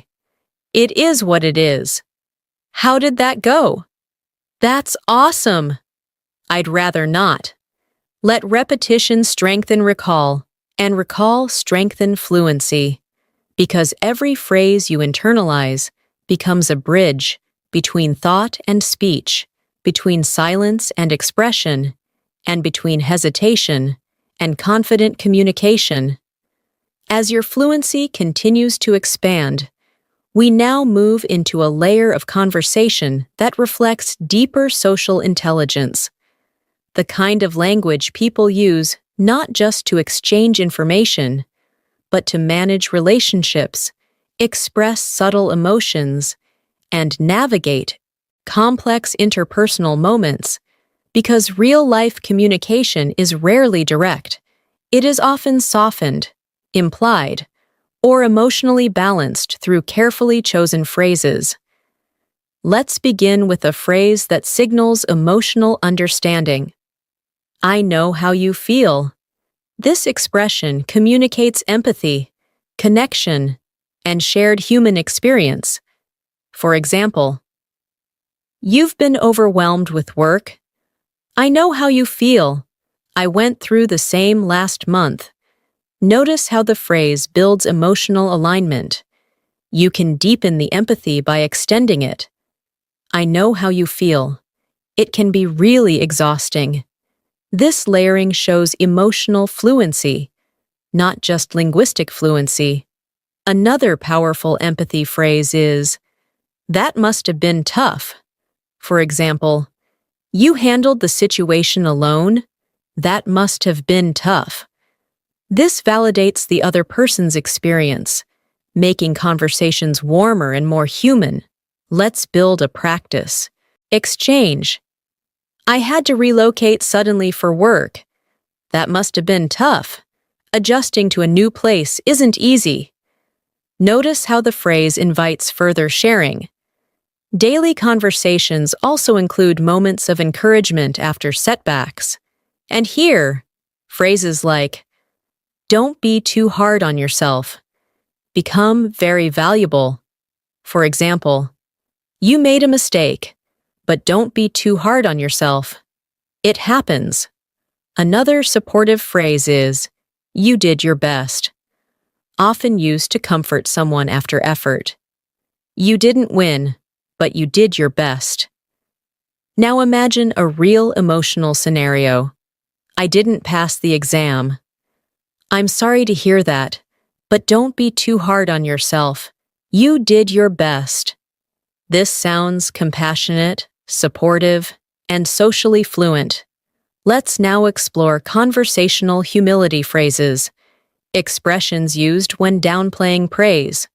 [SPEAKER 1] it is what it is. How did that go? That's awesome. I'd rather not. Let repetition strengthen recall, and recall strengthen fluency, because every phrase you internalize becomes a bridge between thought and speech, between silence and expression, and between hesitation and confident communication. As your fluency continues to expand, we now move into a layer of conversation that reflects deeper social intelligence, the kind of language people use not just to exchange information, but to manage relationships, express subtle emotions, and navigate complex interpersonal moments. Because real-life communication is rarely direct, it is often softened, implied, or emotionally balanced through carefully chosen phrases. Let's begin with a phrase that signals emotional understanding. I know how you feel. This expression communicates empathy, connection, and shared human experience. For example, you've been overwhelmed with work. I know how you feel. I went through the same last month. Notice how the phrase builds emotional alignment. You can deepen the empathy by extending it. I know how you feel. It can be really exhausting. This layering shows emotional fluency, not just linguistic fluency. Another powerful empathy phrase is, that must have been tough. For example, you handled the situation alone? That must have been tough. This validates the other person's experience, making conversations warmer and more human. Let's build a practice. Exchange. I had to relocate suddenly for work. That must have been tough. Adjusting to a new place isn't easy. Notice how the phrase invites further sharing. Daily conversations also include moments of encouragement after setbacks. And here, phrases like, Don't be too hard on yourself. Become very valuable. For example, you made a mistake, but don't be too hard on yourself. It happens. Another supportive phrase is, you did your best, often used to comfort someone after effort. You didn't win, but you did your best. Now imagine a real emotional scenario. I didn't pass the exam. I'm sorry to hear that, but don't be too hard on yourself. You did your best. This sounds compassionate, supportive, and socially fluent. Let's now explore conversational humility phrases, expressions used when downplaying praise.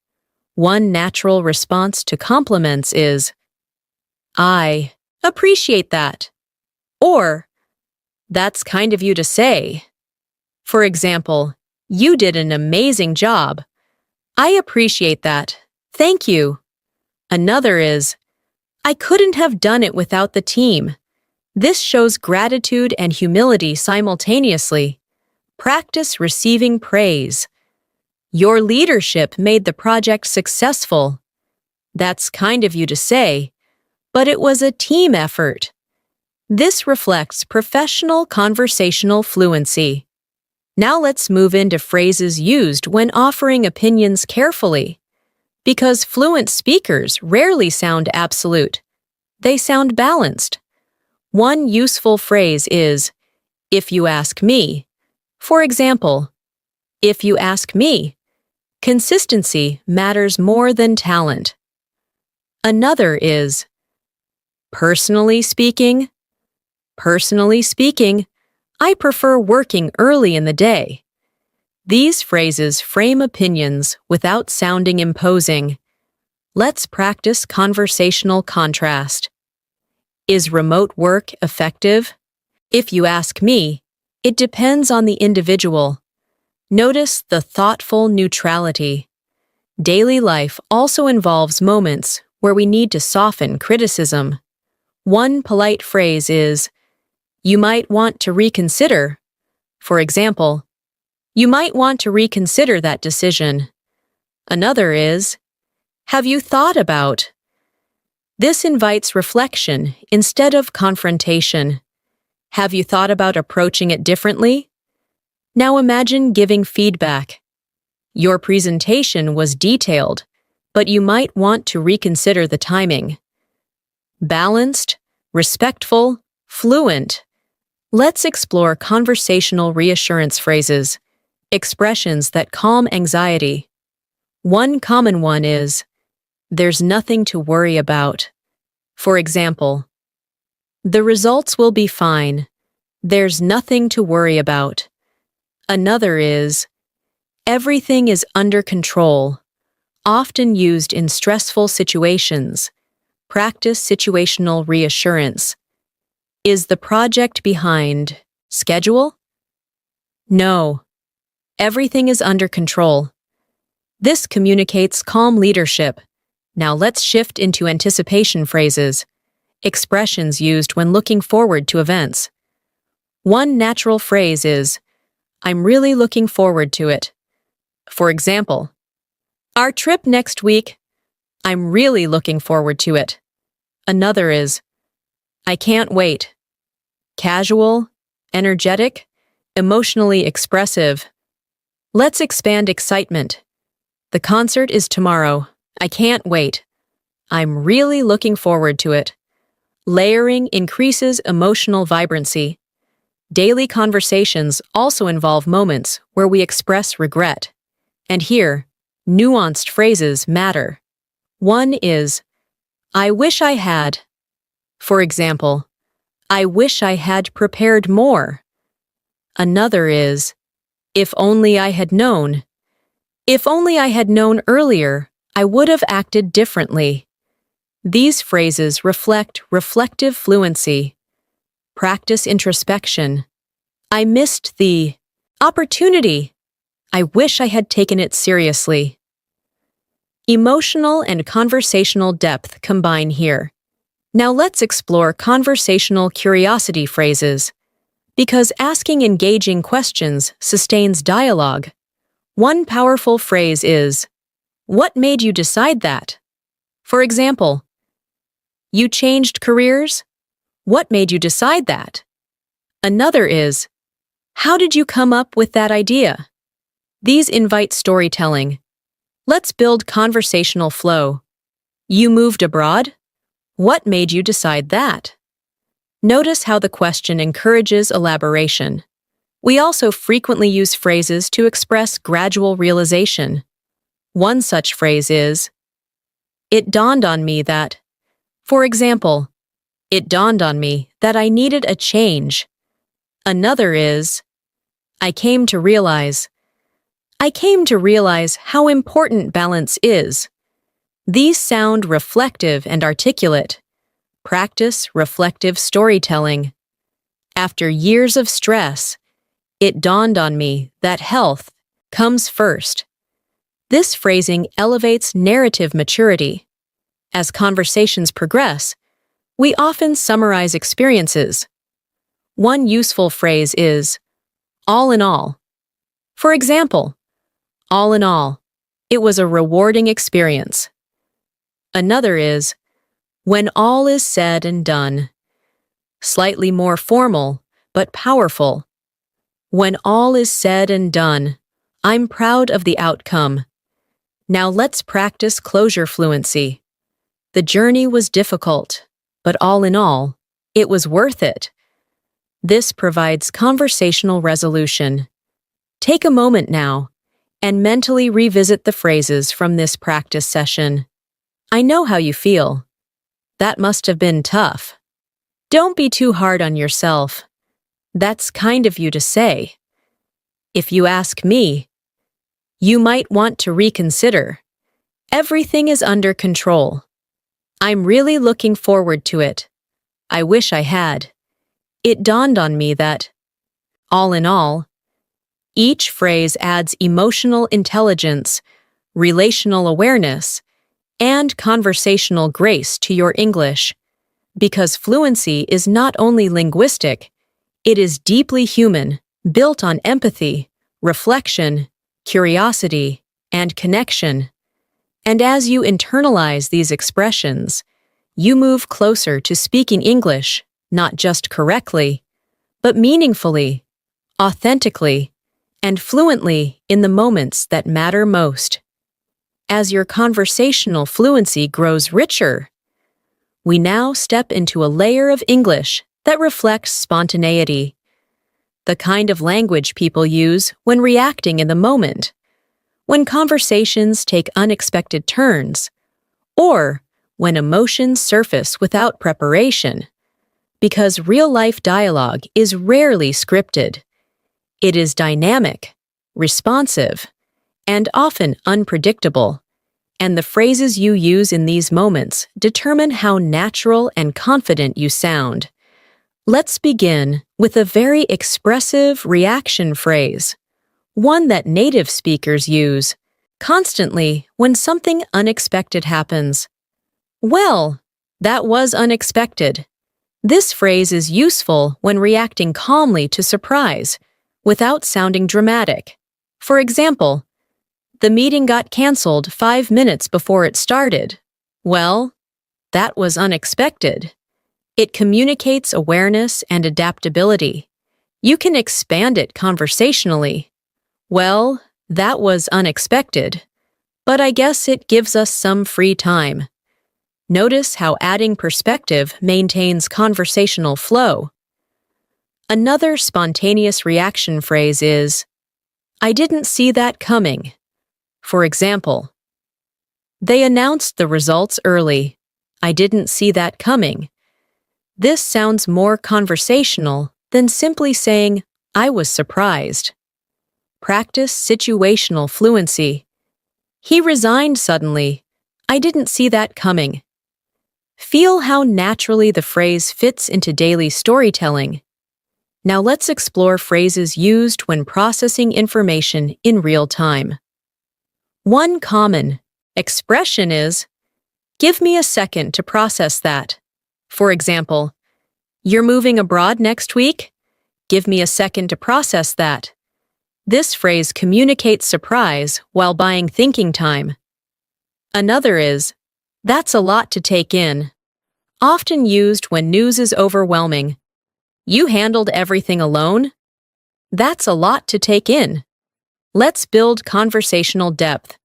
[SPEAKER 1] One natural response to compliments is, I appreciate that, or that's kind of you to say. For example, you did an amazing job. I appreciate that. Thank you. Another is, I couldn't have done it without the team. This shows gratitude and humility simultaneously. Practice receiving praise. Your leadership made the project successful. That's kind of you to say, but it was a team effort. This reflects professional conversational fluency. Now let's move into phrases used when offering opinions carefully. Because fluent speakers rarely sound absolute. They sound balanced. One useful phrase is, if you ask me. For example, if you ask me, consistency matters more than talent. Another is, personally speaking. Personally speaking, I prefer working early in the day. These phrases frame opinions without sounding imposing. Let's practice conversational contrast. Is remote work effective? If you ask me, it depends on the individual. Notice the thoughtful neutrality. Daily life also involves moments where we need to soften criticism. One polite phrase is, you might want to reconsider. For example, you might want to reconsider that decision. Another is, have you thought about? This invites reflection instead of confrontation. Have you thought about approaching it differently? Now imagine giving feedback. Your presentation was detailed, but you might want to reconsider the timing. Balanced, respectful, fluent. Let's explore conversational reassurance phrases, expressions that calm anxiety. One common one is, there's nothing to worry about. For example, the results will be fine. There's nothing to worry about. Another is, everything is under control, often used in stressful situations. Practice situational reassurance. Is the project behind schedule? No. Everything is under control. This communicates calm leadership. Now let's shift into anticipation phrases, expressions used when looking forward to events. One natural phrase is, I'm really looking forward to it. For example, our trip next week, I'm really looking forward to it. Another is, I can't wait. Casual, energetic, emotionally expressive. Let's expand excitement. The concert is tomorrow. I can't wait. I'm really looking forward to it. Layering increases emotional vibrancy. Daily conversations also involve moments where we express regret. And here, nuanced phrases matter. One is, I wish I had. For example, I wish I had prepared more. Another is, if only I had known. If only I had known earlier, I would have acted differently. These phrases reflect reflective fluency. Practice introspection. I missed the opportunity. I wish I had taken it seriously. Emotional and conversational depth combine here. Now let's explore conversational curiosity phrases. Because asking engaging questions sustains dialogue. One powerful phrase is, "What made you decide that?" For example, "You changed careers? What made you decide that?" Another is, "How did you come up with that idea?" These invite storytelling. Let's build conversational flow. "You moved abroad? What made you decide that?" Notice how the question encourages elaboration. We also frequently use phrases to express gradual realization. One such phrase is, "It dawned on me that." For example, "It dawned on me that I needed a change." Another is, "I came to realize." I came to realize how important balance is. These sound reflective and articulate. Practice reflective storytelling. After years of stress, it dawned on me that health comes first. This phrasing elevates narrative maturity. As conversations progress, we often summarize experiences. One useful phrase is, "all in all." For example, "All in all, it was a rewarding experience." Another is, "when all is said and done." Slightly more formal, but powerful. "When all is said and done, I'm proud of the outcome." Now let's practice closure fluency. The journey was difficult, but all in all, it was worth it. This provides conversational resolution. Take a moment now and mentally revisit the phrases from this practice session. I know how you feel. That must have been tough. Don't be too hard on yourself. That's kind of you to say. If you ask me, you might want to reconsider. Everything is under control. I'm really looking forward to it. I wish I had. It dawned on me that, all in all, each phrase adds emotional intelligence, relational awareness, and conversational grace to your English. Because fluency is not only linguistic, it is deeply human, built on empathy, reflection, curiosity, and connection. And as you internalize these expressions, you move closer to speaking English, not just correctly, but meaningfully, authentically, and fluently in the moments that matter most. As your conversational fluency grows richer, we now step into a layer of English that reflects spontaneity, the kind of language people use when reacting in the moment, when conversations take unexpected turns, or when emotions surface without preparation. Because real-life dialogue is rarely scripted. It is dynamic, responsive, and often unpredictable, and the phrases you use in these moments determine how natural and confident you sound. Let's begin with a very expressive reaction phrase, one that native speakers use constantly when something unexpected happens. "Well, that was unexpected." This phrase is useful when reacting calmly to surprise, without sounding dramatic. For example, "The meeting got canceled 5 minutes before it started." Well, that was unexpected. It communicates awareness and adaptability. You can expand it conversationally. "Well, that was unexpected, but I guess it gives us some free time." Notice how adding perspective maintains conversational flow. Another spontaneous reaction phrase is, "I didn't see that coming." For example, "They announced the results early. I didn't see that coming." This sounds more conversational than simply saying, "I was surprised." Practice situational fluency. "He resigned suddenly. I didn't see that coming." Feel how naturally the phrase fits into daily storytelling. Now let's explore phrases used when processing information in real time. One common expression is, "Give me a second to process that." For example, "You're moving abroad next week? Give me a second to process that. This phrase communicates surprise while buying thinking time. Another is, that's a lot to take in. Often used when news is overwhelming. You handled everything alone? That's a lot to take in. Let's build conversational depth.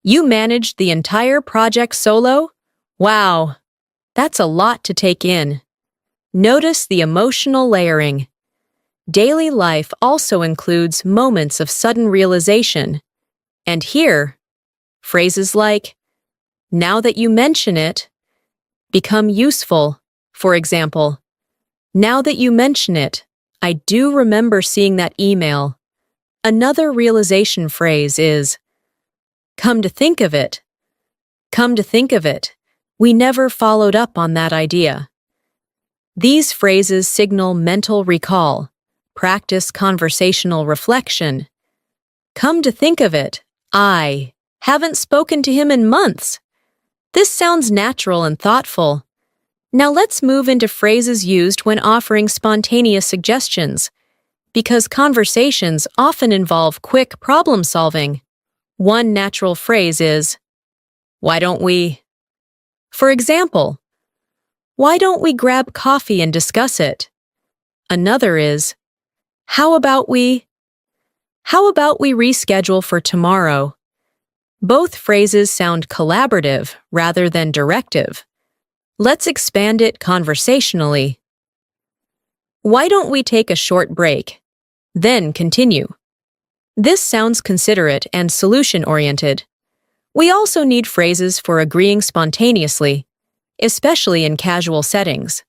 [SPEAKER 1] You managed the entire project solo? Wow, that's a lot to take in. Notice the emotional layering. Daily life also includes moments of sudden realization. And here, phrases like, now that you mention it, become useful. For example, now that you mention it, I do remember seeing that email. Another realization phrase is, come to think of it. Come to think of it, we never followed up on that idea. These phrases signal mental recall. Practice conversational reflection. Come to think of it, I haven't spoken to him in months. This sounds natural and thoughtful. Now let's move into phrases used when offering spontaneous suggestions, because conversations often involve quick problem solving. One natural phrase is, why don't we? For example, why don't we grab coffee and discuss it? Another is, how about we reschedule for tomorrow? Both phrases sound collaborative rather than directive. Let's expand it conversationally. Why don't we take a short break? Then continue. This sounds considerate and solution-oriented. We also need phrases for agreeing spontaneously, especially in casual settings.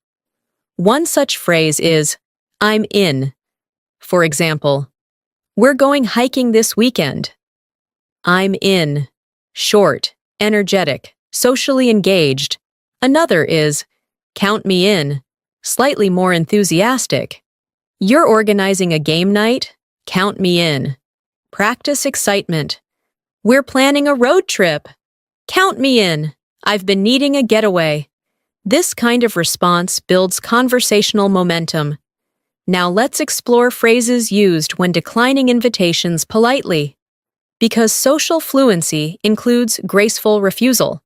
[SPEAKER 1] One such phrase is, I'm in. For example, we're going hiking this weekend. I'm in. Short, energetic, socially engaged. Another is, count me in. Slightly more enthusiastic. You're organizing a game night? Count me in. Practice excitement. We're planning a road trip. Count me in. I've been needing a getaway. This kind of response builds conversational momentum. Now let's explore phrases used when declining invitations politely. Because social fluency includes graceful refusal.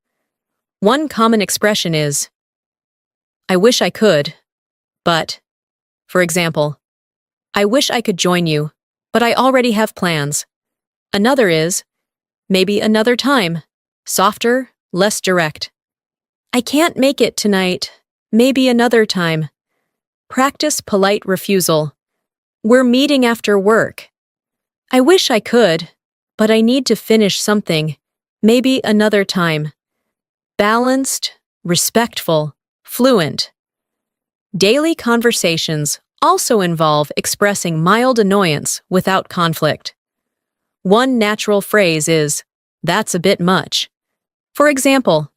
[SPEAKER 1] One common expression is, I wish I could, but, for example, I wish I could join you, but I already have plans. Another is, maybe another time, softer, less direct. I can't make it tonight, maybe another time. Practice polite refusal. We're meeting after work. I wish I could, but I need to finish something, maybe another time. Balanced, respectful, fluent. Daily conversations also involve expressing mild annoyance without conflict. One natural phrase is, that's a bit much. For example,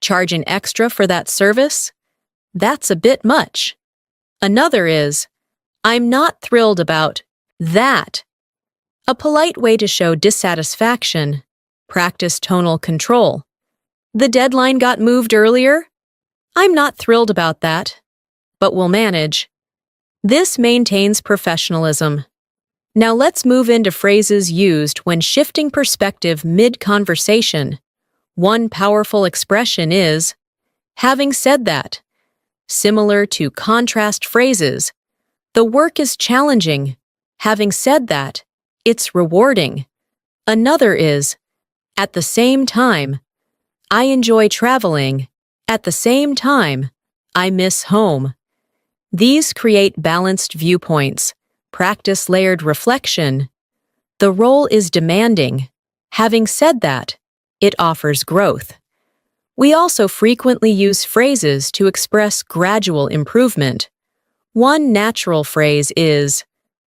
[SPEAKER 1] charging extra for that service? That's a bit much. Another is, I'm not thrilled about that. A polite way to show dissatisfaction. Practice tonal control. The deadline got moved earlier? I'm not thrilled about that, but we'll manage. This maintains professionalism. Now let's move into phrases used when shifting perspective mid-conversation. One powerful expression is, having said that. Similar to contrast phrases, the work is challenging. Having said that, it's rewarding. Another is, at the same time, I enjoy traveling. At the same time, I miss home. These create balanced viewpoints. Practice layered reflection. The role is demanding. Having said that, it offers growth. We also frequently use phrases to express gradual improvement. One natural phrase is,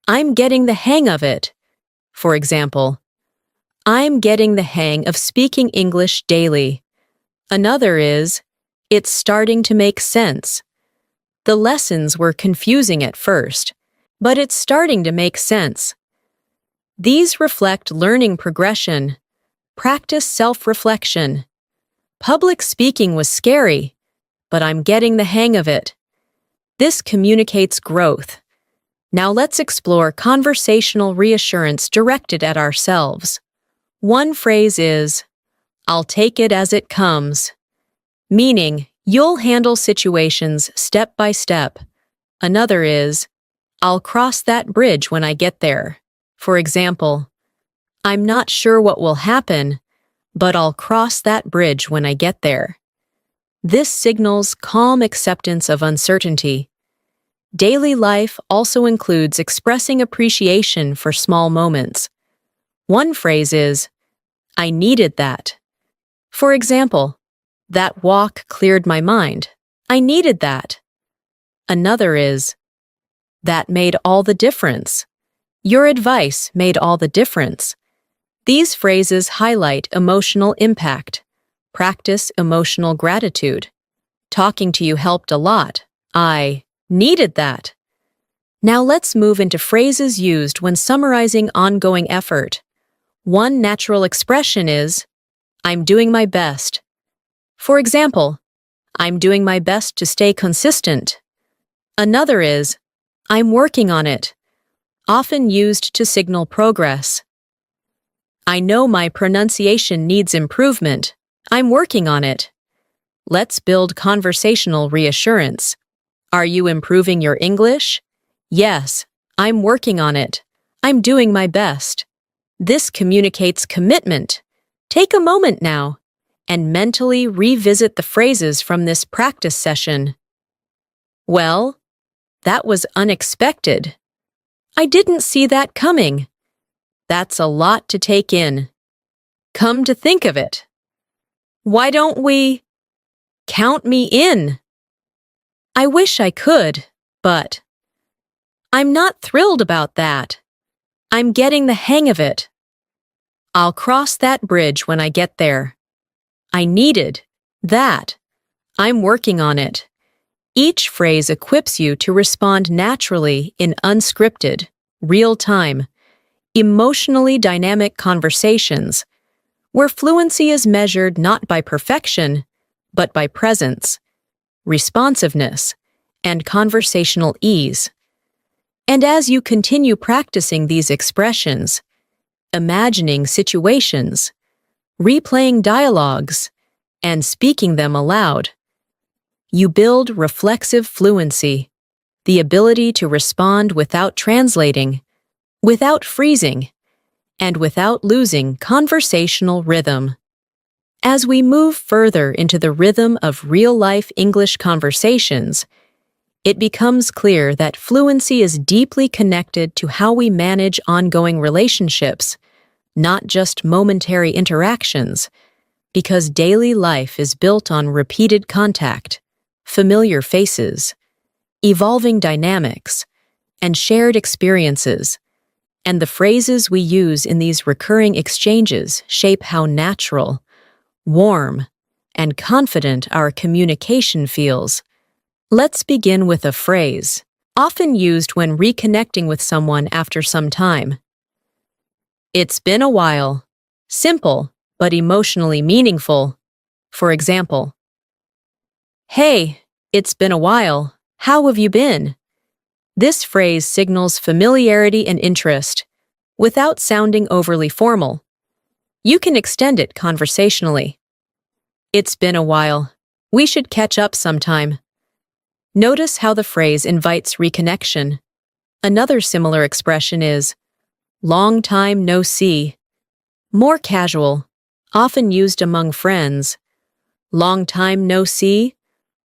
[SPEAKER 1] I'm getting the hang of it. For example, I'm getting the hang of speaking English daily. Another is, it's starting to make sense. The lessons were confusing at first, but it's starting to make sense. These reflect learning progression. Practice self-reflection. Public speaking was scary, but I'm getting the hang of it. This communicates growth. Now let's explore conversational reassurance directed at ourselves. One phrase is, "I'll take it as it comes," meaning you'll handle situations step by step. Another is, "I'll cross that bridge when I get there." For example, "I'm not sure what will happen, but I'll cross that bridge when I get there." This signals calm acceptance of uncertainty. Daily life also includes expressing appreciation for small moments. One phrase is, "I needed that." For example, "That walk cleared my mind. I needed that." Another is, "That made all the difference." Your advice made all the difference. These phrases highlight emotional impact. Practice emotional gratitude. Talking to you helped a lot. I needed that. Now let's move into phrases used when summarizing ongoing effort. One natural expression is, "I'm doing my best." For example, "I'm doing my best to stay consistent." Another is, "I'm working on it," often used to signal progress. "I know my pronunciation needs improvement. I'm working on it." Let's build conversational reassurance. "Are you improving your English?" "Yes, I'm working on it. I'm doing my best." This communicates commitment. Take a moment now and mentally revisit the phrases from this practice session. "Well, that was unexpected. I didn't see that coming." That's a lot to take in. "Come to think of it. Why don't we count me in?" "I wish I could, but I'm not thrilled about that. I'm getting the hang of it." "I'll cross that bridge when I get there." "I needed that. I'm working on it." Each phrase equips you to respond naturally in unscripted, real-time, emotionally dynamic conversations, where fluency is measured not by perfection, but by presence, responsiveness, and conversational ease. And as you continue practicing these expressions, imagining situations, replaying dialogues, and speaking them aloud, you build reflexive fluency, the ability to respond without translating, without freezing, and without losing conversational rhythm. As we move further into the rhythm of real-life English conversations, it becomes clear that fluency is deeply connected to how we manage ongoing relationships, not just momentary interactions, because daily life is built on repeated contact, familiar faces, evolving dynamics, and shared experiences. And the phrases we use in these recurring exchanges shape how natural, warm, and confident our communication feels. Let's begin with a phrase, often used when reconnecting with someone after some time. "It's been a while." Simple, but emotionally meaningful. For example, "Hey, it's been a while. How have you been?" This phrase signals familiarity and interest, without sounding overly formal. You can extend it conversationally. "It's been a while. We should catch up sometime." Notice how the phrase invites reconnection. Another similar expression is, "Long time no see." More casual, often used among friends. "Long time no see?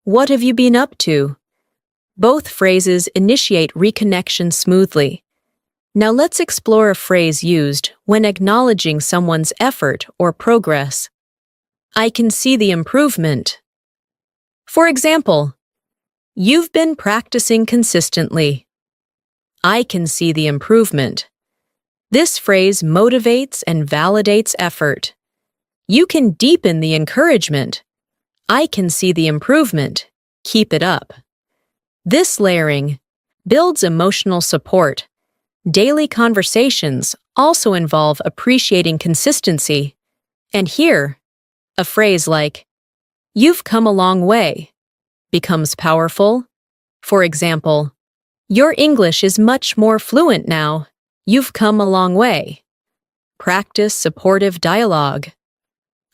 [SPEAKER 1] What have you been up to?" Both phrases initiate reconnection smoothly. Now let's explore a phrase used when acknowledging someone's effort or progress. "I can see the improvement." For example, "You've been practicing consistently." "I can see the improvement." This phrase motivates and validates effort. You can deepen the encouragement. "I can see the improvement. Keep it up." This layering builds emotional support. Daily conversations also involve appreciating consistency. And here, a phrase like, "You've come a long way," becomes powerful. For example, Your English is much more fluent now. You've come a long way. Practice supportive dialogue.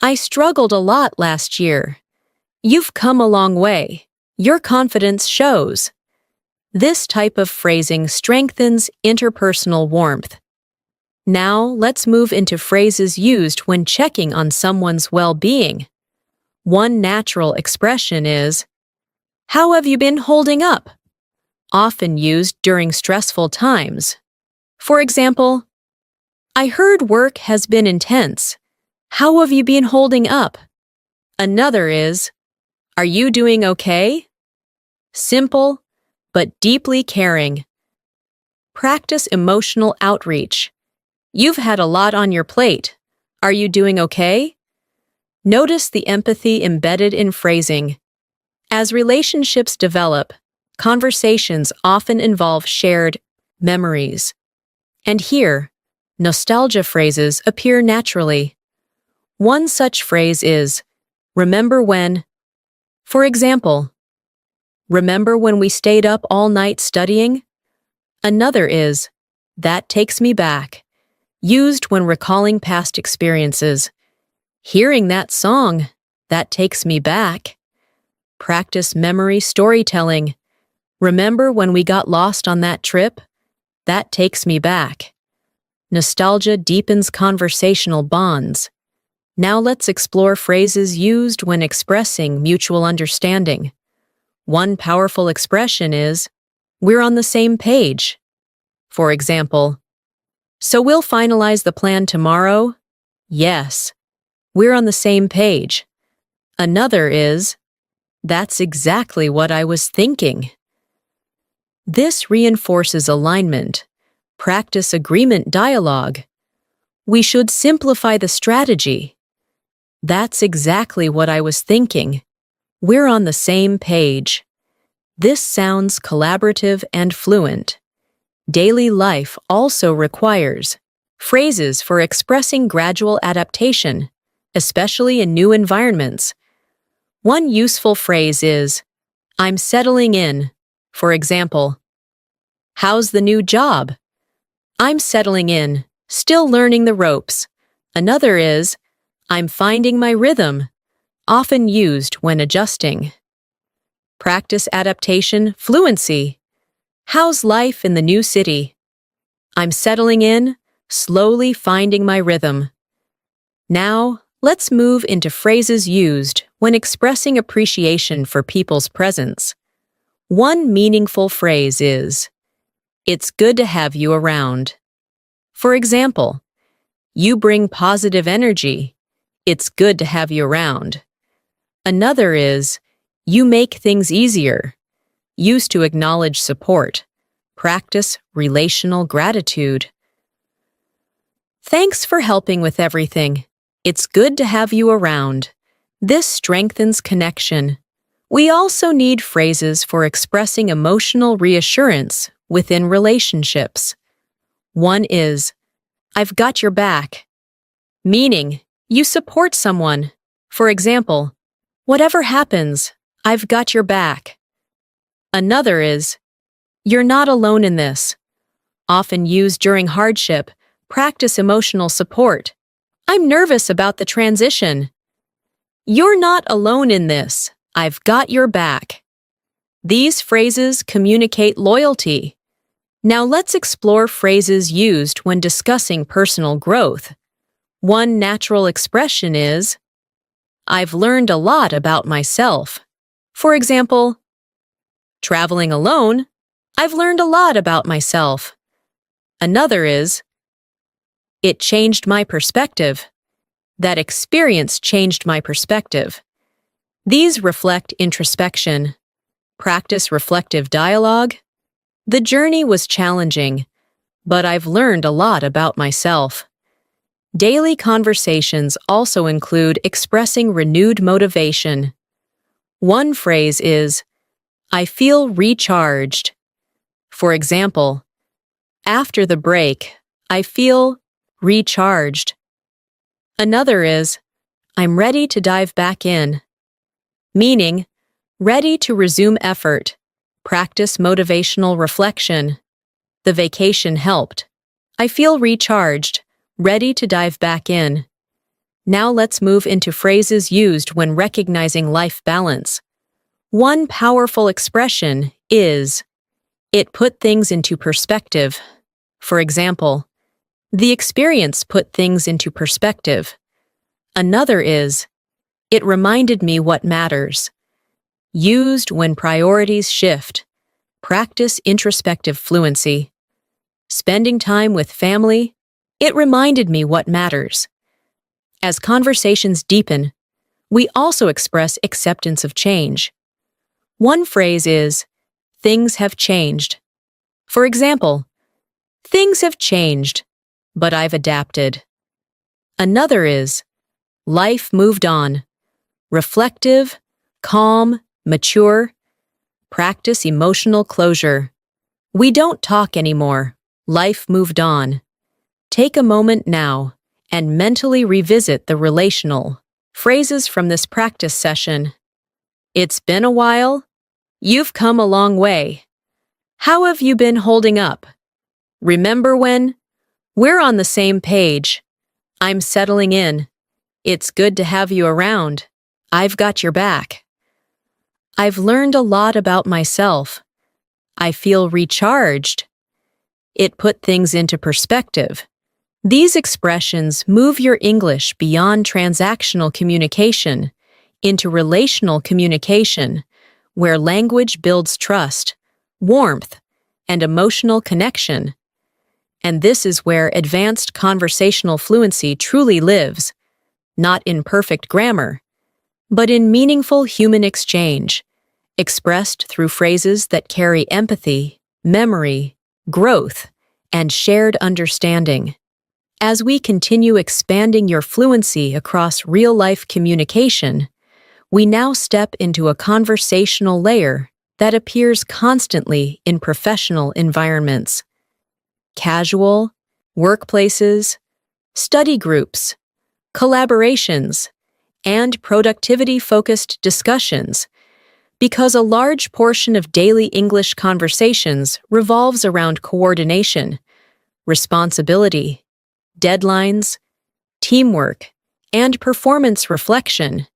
[SPEAKER 1] I struggled a lot last year. You've come a long way. Your confidence shows. This type of phrasing strengthens interpersonal warmth. Now, let's move into phrases used when checking on someone's well-being. One natural expression is, "How have you been holding up?" Often used during stressful times. For example, "I heard work has been intense. How have you been holding up?" Another is, "Are you doing okay?" Simple, but deeply caring. Practice emotional outreach. You've had a lot on your plate. Are you doing okay? Notice the empathy embedded in phrasing. As relationships develop, conversations often involve shared memories. And here, nostalgia phrases appear naturally. One such phrase is, "Remember when?" For example, "Remember when we stayed up all night studying?" Another is, "That takes me back," used when recalling past experiences. "Hearing that song, that takes me back." Practice memory storytelling. "Remember when we got lost on that trip? That takes me back." Nostalgia deepens conversational bonds. Now let's explore phrases used when expressing mutual understanding. One powerful expression is, "We're on the same page." For example, "So we'll finalize the plan tomorrow?" "Yes, we're on the same page." Another is, "That's exactly what I was thinking." This reinforces alignment. Practice agreement dialogue. "We should simplify the strategy." "That's exactly what I was thinking." We're on the same page. This sounds collaborative and fluent. Daily life also requires phrases for expressing gradual adaptation, especially in new environments. One useful phrase is, "I'm settling in." For example, "How's the new job?" "I'm settling in, still learning the ropes." Another is, "I'm finding my rhythm," often used when adjusting. Practice adaptation fluency. "How's life in the new city?" "I'm settling in, slowly finding my rhythm." Now, let's move into phrases used when expressing appreciation for people's presence. One meaningful phrase is, "It's good to have you around." For example, "You bring positive energy. It's good to have you around." Another is, "You make things easier." Used to acknowledge support. Practice relational gratitude. "Thanks for helping with everything. It's good to have you around." This strengthens connection. We also need phrases for expressing emotional reassurance within relationships. One is, "I've got your back," meaning you support someone. For example, "Whatever happens, I've got your back." Another is, "You're not alone in this." Often used during hardship. Practice emotional support. "I'm nervous about the transition." "You're not alone in this. I've got your back." These phrases communicate loyalty. Now let's explore phrases used when discussing personal growth. One natural expression is, "I've learned a lot about myself." For example, "Traveling alone, I've learned a lot about myself." Another is, "It changed my perspective." That experience changed my perspective. These reflect introspection. Practice reflective dialogue. "The journey was challenging, but I've learned a lot about myself." Daily conversations also include expressing renewed motivation. One phrase is, "I feel recharged." For example, "After the break, I feel recharged." Another is, "I'm ready to dive back in," meaning ready to resume effort. Practice motivational reflection. The vacation helped. I feel recharged, ready to dive back in. Now let's move into phrases used when recognizing life balance. One powerful expression is, it put things into perspective. For example, the experience put things into perspective. Another is, it reminded me what matters. Used when priorities shift. Practice introspective fluency. Spending time with family, it reminded me what matters. As conversations deepen, we also express acceptance of change. One phrase is, things have changed. For example, things have changed, but I've adapted. Another is, life moved on. Reflective, calm, mature. Practice emotional closure. We don't talk anymore. Life moved on. Take a moment now and mentally revisit the relational phrases from this practice session. It's been a while. You've come a long way. How have you been holding up? Remember when? We're on the same page. I'm settling in. It's good to have you around. I've got your back. I've learned a lot about myself. I feel recharged. It put things into perspective. These expressions move your English beyond transactional communication into relational communication, where language builds trust, warmth, and emotional connection. And this is where advanced conversational fluency truly lives, not in perfect grammar, but in meaningful human exchange, expressed through phrases that carry empathy, memory, growth, and shared understanding. As we continue expanding your fluency across real-life communication, we now step into a conversational layer that appears constantly in professional environments. Casual, workplaces, study groups, collaborations, and productivity-focused discussions, because a large portion of daily English conversations revolves around coordination, responsibility, deadlines, teamwork, and performance reflection.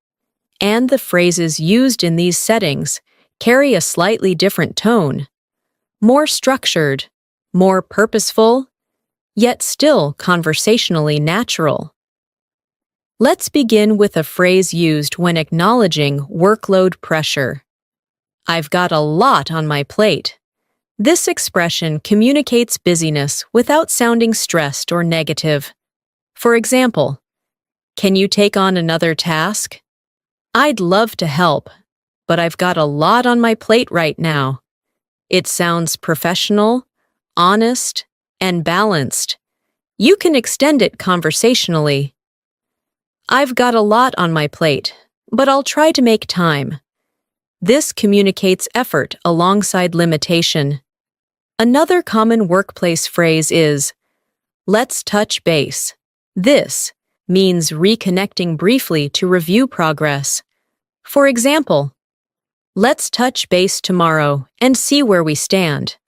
[SPEAKER 1] And the phrases used in these settings carry a slightly different tone, more structured, more purposeful, yet still conversationally natural. Let's begin with a phrase used when acknowledging workload pressure. I've got a lot on my plate. This expression communicates busyness without sounding stressed or negative. For example, can you take on another task? I'd love to help, but I've got a lot on my plate right now. It sounds professional, honest, and balanced. You can extend it conversationally. I've got a lot on my plate, but I'll try to make time. This communicates effort alongside limitation. Another common workplace phrase is, let's touch base. This means reconnecting briefly to review progress. For example, let's touch base tomorrow and see where we stand.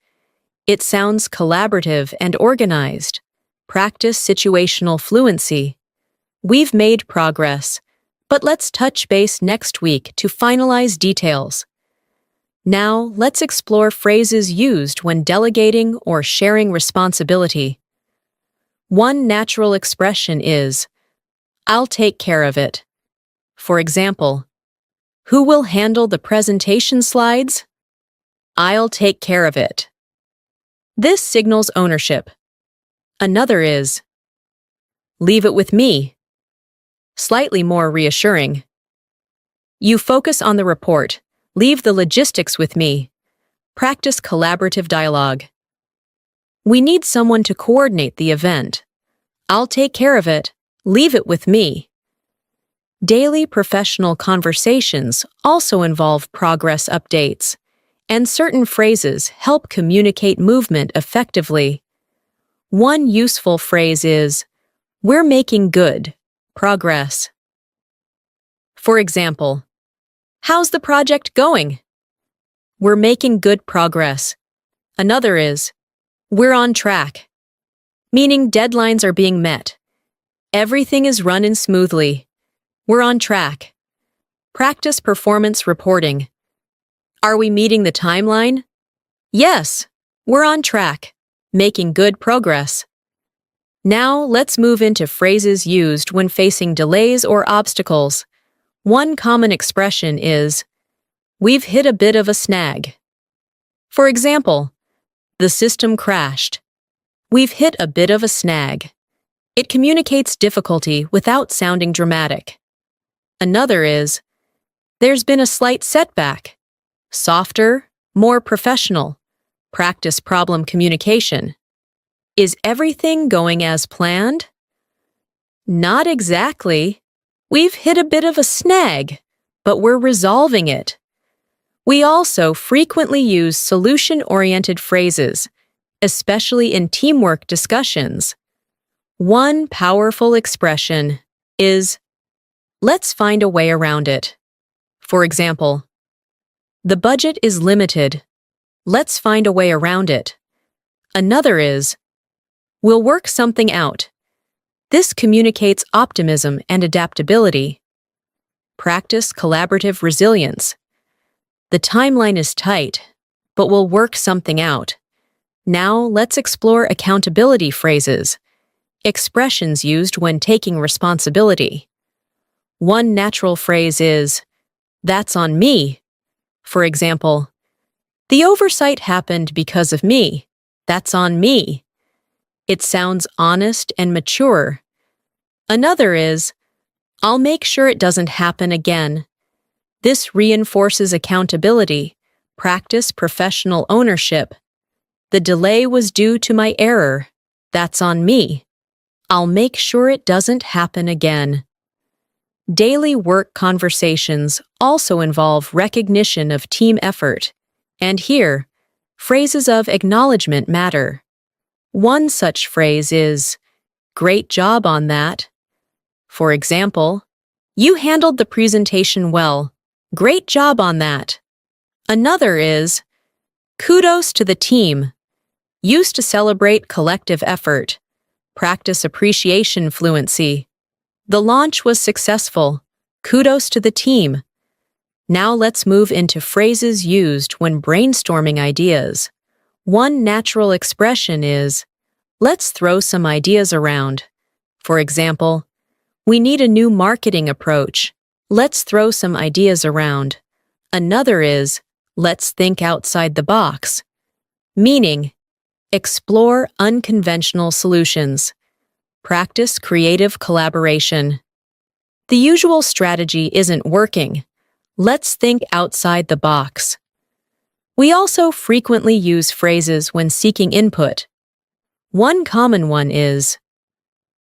[SPEAKER 1] It sounds collaborative and organized. Practice situational fluency. We've made progress, but let's touch base next week to finalize details. Now, let's explore phrases used when delegating or sharing responsibility. One natural expression is, I'll take care of it. For example, who will handle the presentation slides? I'll take care of it. This signals ownership. Another is, leave it with me. Slightly more reassuring. You focus on the report. Leave the logistics with me. Practice collaborative dialogue. We need someone to coordinate the event. I'll take care of it. Leave it with me. Daily professional conversations also involve progress updates, and certain phrases help communicate movement effectively. One useful phrase is, we're making good progress. For example, how's the project going? we're making good progress. Another is, we're on track, meaning deadlines are being met. Everything is running smoothly. We're on track. Practice performance reporting. Are we meeting the timeline? Yes, we're on track, making good progress. Now let's move into phrases used when facing delays or obstacles. One common expression is, we've hit a bit of a snag. For example, the system crashed. We've hit a bit of a snag. It communicates difficulty without sounding dramatic. Another is, there's been a slight setback. Softer, more professional. Practice problem communication. Is everything going as planned? Not exactly. We've hit a bit of a snag, but we're resolving it. We also frequently use solution-oriented phrases, especially in teamwork discussions. One powerful expression is, let's find a way around it. For example, the budget is limited. Let's find a way around it. Another is, we'll work something out. This communicates optimism and adaptability. Practice collaborative resilience. The timeline is tight, but we'll work something out. Now let's explore accountability phrases, expressions used when taking responsibility. One natural phrase is, that's on me. For example, the oversight happened because of me. That's on me. It sounds honest and mature. Another is, I'll make sure it doesn't happen again. This reinforces accountability. Practice professional ownership. The delay was due to my error. That's on me. I'll make sure it doesn't happen again. Daily work conversations also involve recognition of team effort. And here, phrases of acknowledgement matter. One such phrase is, great job on that. For example, you handled the presentation well. Great job on that. Another is, kudos to the team. Used to celebrate collective effort. Practice appreciation fluency. The launch was successful. Kudos to the team. Now let's move into phrases used when brainstorming ideas. One natural expression is, let's throw some ideas around. For example, we need a new marketing approach. Let's throw some ideas around. Another is, let's think outside the box. Meaning, explore unconventional solutions. Practice creative collaboration. The usual strategy isn't working. Let's think outside the box. We also frequently use phrases when seeking input. One common one is,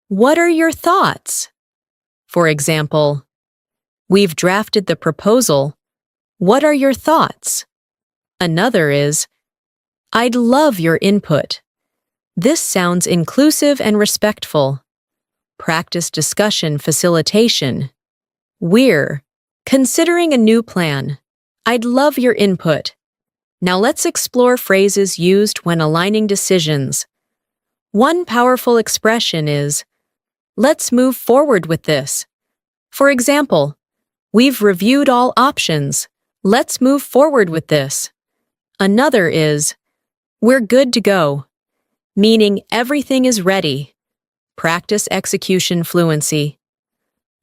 [SPEAKER 1] what are your thoughts? For example, we've drafted the proposal. What are your thoughts? Another is, I'd love your input. This sounds inclusive and respectful. Practice discussion facilitation. We're considering a new plan. I'd love your input. Now let's explore phrases used when aligning decisions. One powerful expression is, let's move forward with this. For example, we've reviewed all options. Let's move forward with this. Another is, we're good to go, meaning everything is ready. Practice execution fluency.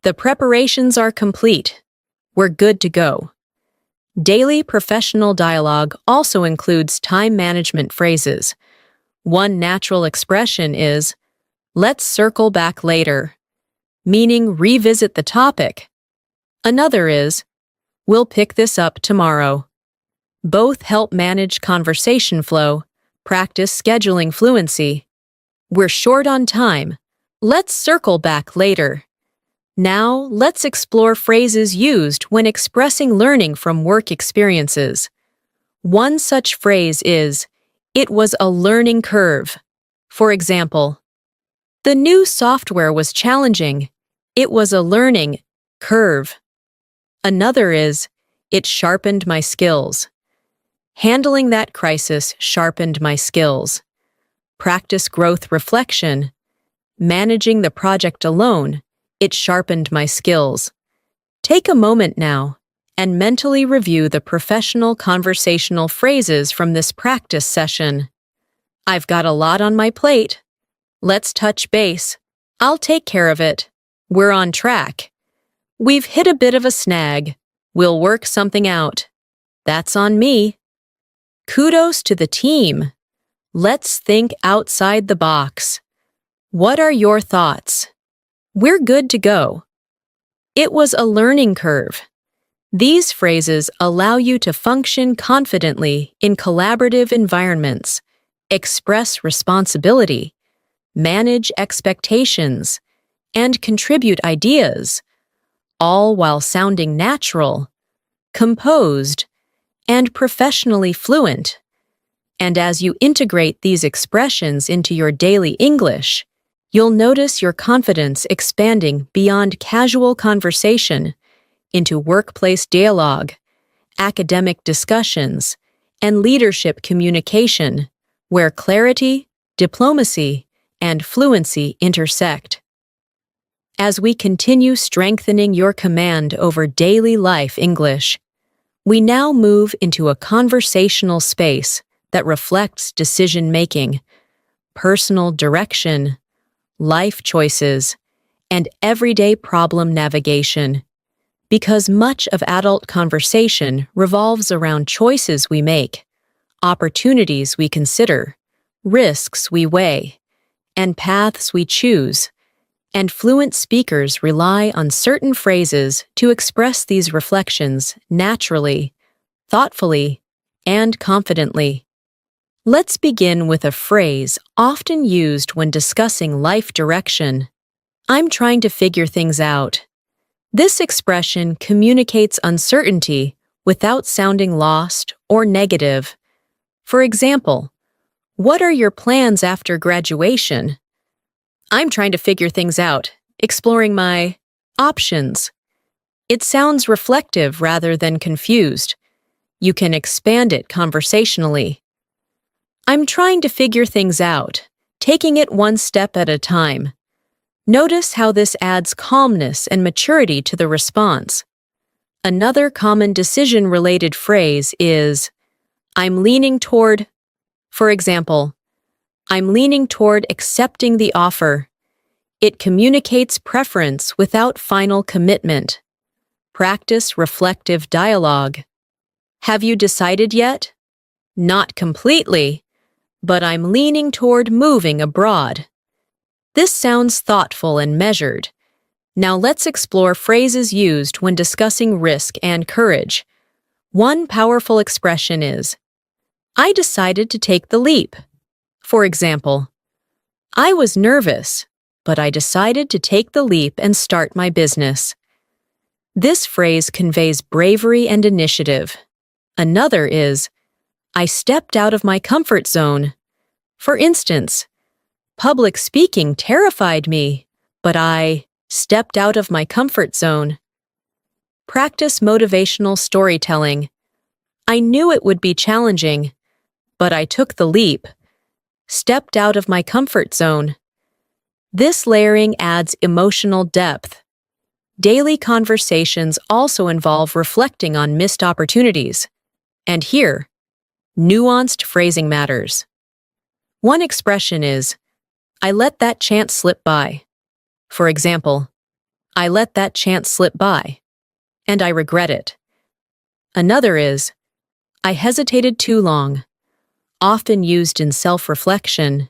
[SPEAKER 1] The preparations are complete. We're good to go. Daily professional dialogue also includes time management phrases. One natural expression is, let's circle back later, meaning revisit the topic. Another is, we'll pick this up tomorrow. Both help manage conversation flow. Practice scheduling fluency. We're short on time. Let's circle back later. Now, let's explore phrases used when expressing learning from work experiences. One such phrase is, it was a learning curve. For example, the new software was challenging. It was a learning curve. Another is, it sharpened my skills. Handling that crisis sharpened my skills. Practice growth reflection. Managing the project alone, it sharpened my skills. Take a moment now and mentally review the professional conversational phrases from this practice session. I've got a lot on my plate. Let's touch base. I'll take care of it. We're on track. We've hit a bit of a snag. We'll work something out. That's on me. Kudos to the team. Let's think outside the box. What are your thoughts? We're good to go. It was a learning curve. These phrases allow you to function confidently in collaborative environments, express responsibility, manage expectations, and contribute ideas, all while sounding natural, composed, and professionally fluent. And as you integrate these expressions into your daily English, you'll notice your confidence expanding beyond casual conversation into workplace dialogue, academic discussions, and leadership communication, where clarity, diplomacy, and fluency intersect. As we continue strengthening your command over daily life English, we now move into a conversational space that reflects decision-making, personal direction, life choices, and everyday problem navigation, because much of adult conversation revolves around choices we make, opportunities we consider, risks we weigh, and paths we choose, and fluent speakers rely on certain phrases to express these reflections naturally, thoughtfully, and confidently. Let's begin with a phrase often used when discussing life direction. I'm trying to figure things out. This expression communicates uncertainty without sounding lost or negative. For example, what are your plans after graduation? I'm trying to figure things out, exploring my options. It sounds reflective rather than confused. You can expand it conversationally. I'm trying to figure things out, taking it one step at a time. Notice how this adds calmness and maturity to the response. Another common decision-related phrase is, I'm leaning toward, for example, I'm leaning toward accepting the offer. It communicates preference without final commitment. Practice reflective dialogue. Have you decided yet? Not completely, but I'm leaning toward moving abroad. This sounds thoughtful and measured. Now let's explore phrases used when discussing risk and courage. One powerful expression is, I decided to take the leap. For example, I was nervous, but I decided to take the leap and start my business. This phrase conveys bravery and initiative. Another is, I stepped out of my comfort zone. For instance, public speaking terrified me, but I stepped out of my comfort zone. Practice motivational storytelling. I knew it would be challenging, but I took the leap. Stepped out of my comfort zone. This layering adds emotional depth. Daily conversations also involve reflecting on missed opportunities. And here, nuanced phrasing matters. One expression is, I let that chance slip by. For example, I let that chance slip by, and I regret it. Another is, I hesitated too long, often used in self-reflection.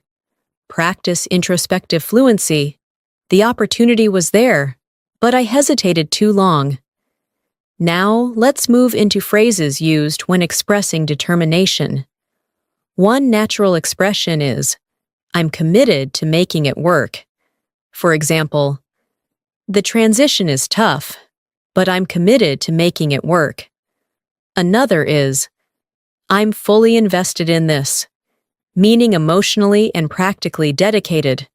[SPEAKER 1] Practice introspective fluency. The opportunity was there, but I hesitated too long. Now, let's move into phrases used when expressing determination. One natural expression is, I'm committed to making it work. For example, the transition is tough, but I'm committed to making it work. Another is, I'm fully invested in this, meaning emotionally and practically dedicated.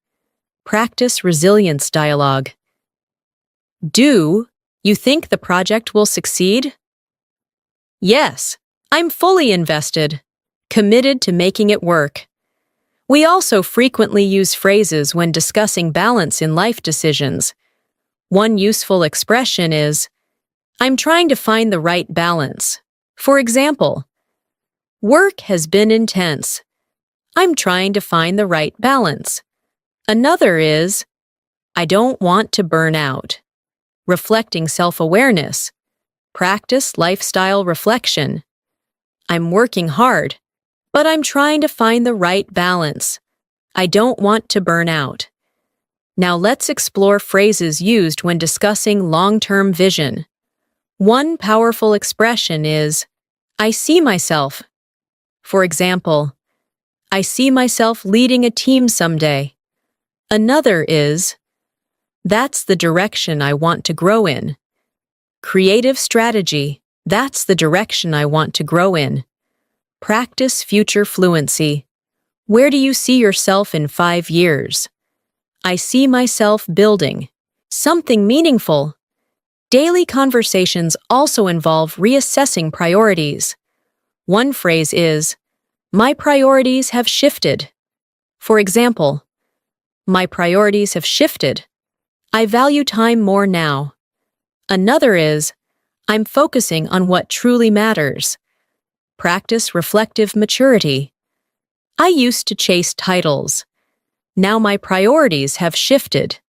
[SPEAKER 1] Practice resilience dialogue. Do you think the project will succeed? Yes, I'm fully invested, committed to making it work. We also frequently use phrases when discussing balance in life decisions. One useful expression is, I'm trying to find the right balance. For example, work has been intense. I'm trying to find the right balance. Another is, I don't want to burn out. Reflecting self-awareness. Practice lifestyle reflection. I'm working hard, but I'm trying to find the right balance. I don't want to burn out. Now let's explore phrases used when discussing long-term vision. One powerful expression is, I see myself. For example, I see myself leading a team someday. Another is, that's the direction I want to grow in. Creative strategy, that's the direction I want to grow in. Practice future fluency. Where do you see yourself in 5 years? I see myself building something meaningful. Daily conversations also involve reassessing priorities. One phrase is, my priorities have shifted. For example, my priorities have shifted. I value time more now. Another is, I'm focusing on what truly matters. Practice reflective maturity. I used to chase titles. Now my priorities have shifted.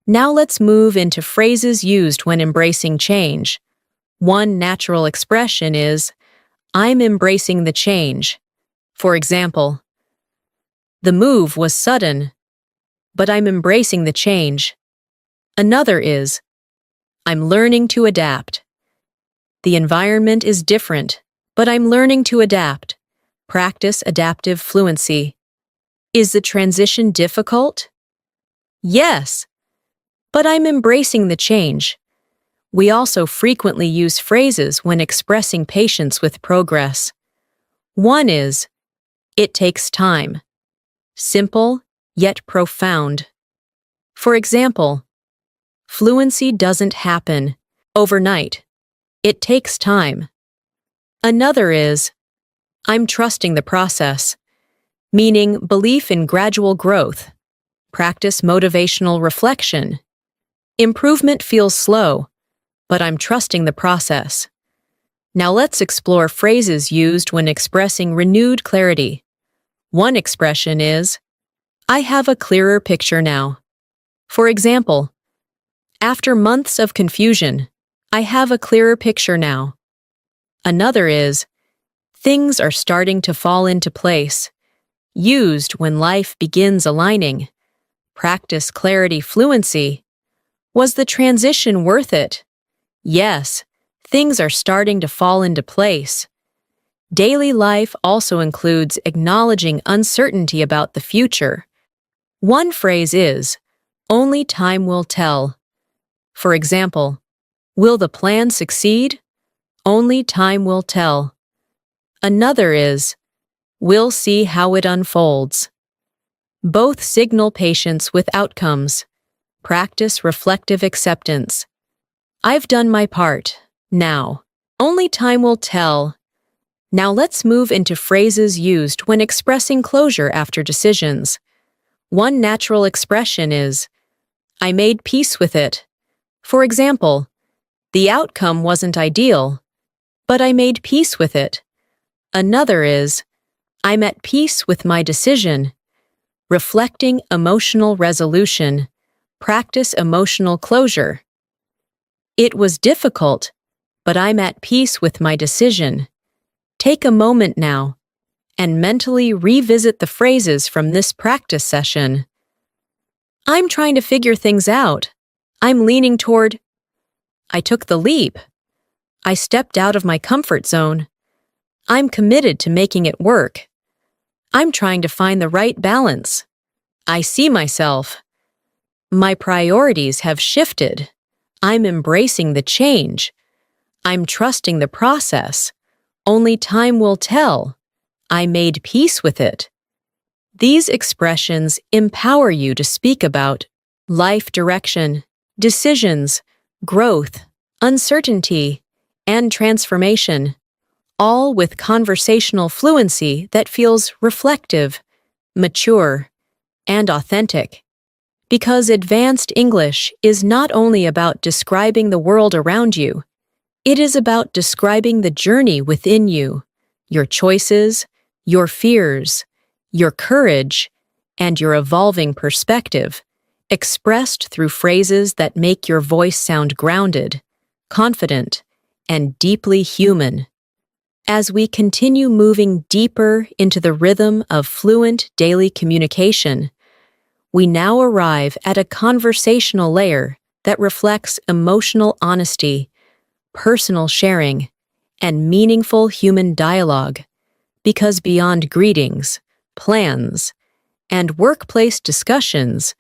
[SPEAKER 1] Now let's move into phrases used when embracing change. One natural expression is, I'm embracing the change. For example, the move was sudden, but I'm embracing the change. Another is, I'm learning to adapt. The environment is different, but I'm learning to adapt. Practice adaptive fluency. Is the transition difficult? Yes, but I'm embracing the change. We also frequently use phrases when expressing patience with progress. One is, it takes time. Simple, yet profound. For example, fluency doesn't happen overnight. It takes time. Another is, I'm trusting the process, meaning belief in gradual growth. Practice motivational reflection. Improvement feels slow, but I'm trusting the process. Now let's explore phrases used when expressing renewed clarity. One expression is, I have a clearer picture now. For example, after months of confusion, I have a clearer picture now. Another is, things are starting to fall into place. Used when life begins aligning. Practice clarity fluency. Was the transition worth it? Yes, things are starting to fall into place. Daily life also includes acknowledging uncertainty about the future. One phrase is, only time will tell. For example, will the plan succeed? Only time will tell. Another is, we'll see how it unfolds. Both signal patience with outcomes. Practice reflective acceptance. I've done my part. Now, only time will tell. Now let's move into phrases used when expressing closure after decisions. One natural expression is, I made peace with it. For example, the outcome wasn't ideal, but I made peace with it. Another is, I'm at peace with my decision. Reflecting emotional resolution. Practice emotional closure. It was difficult, but I'm at peace with my decision. Take a moment now and mentally revisit the phrases from this practice session. I'm trying to figure things out. I'm leaning toward. I took the leap. I stepped out of my comfort zone. I'm committed to making it work. I'm trying to find the right balance. I see myself. My priorities have shifted. I'm embracing the change. I'm trusting the process. Only time will tell. I made peace with it. These expressions empower you to speak about life direction, decisions, growth, uncertainty, and transformation, all with conversational fluency that feels reflective, mature, and authentic. Because advanced English is not only about describing the world around you, it is about describing the journey within you, your choices, your fears, your courage, and your evolving perspective, expressed through phrases that make your voice sound grounded, confident, and deeply human. As we continue moving deeper into the rhythm of fluent daily communication, we now arrive at a conversational layer that reflects emotional honesty, personal sharing, and meaningful human dialogue. Because beyond greetings, plans, and workplace discussions,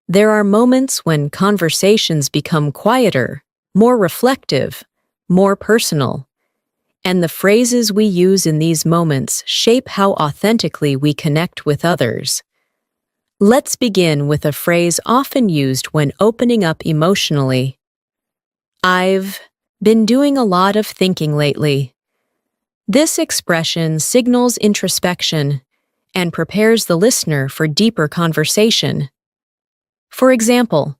[SPEAKER 1] there are moments when conversations become quieter, more reflective, more personal. And the phrases we use in these moments shape how authentically we connect with others. Let's begin with a phrase often used when opening up emotionally. I've been doing a lot of thinking lately. This expression signals introspection and prepares the listener for deeper conversation. For example,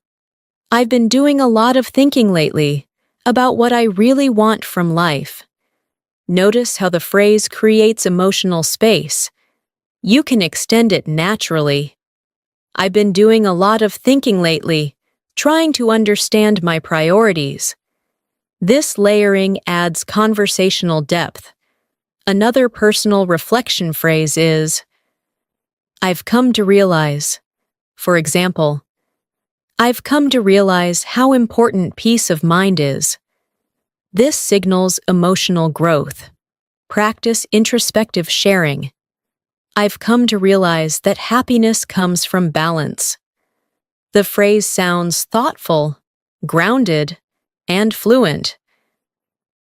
[SPEAKER 1] I've been doing a lot of thinking lately about what I really want from life. Notice how the phrase creates emotional space. You can extend it naturally. I've been doing a lot of thinking lately, trying to understand my priorities. This layering adds conversational depth. Another personal reflection phrase is, I've come to realize. For example, I've come to realize how important peace of mind is. This signals emotional growth. Practice introspective sharing. I've come to realize that happiness comes from balance. The phrase sounds thoughtful, grounded, and fluent.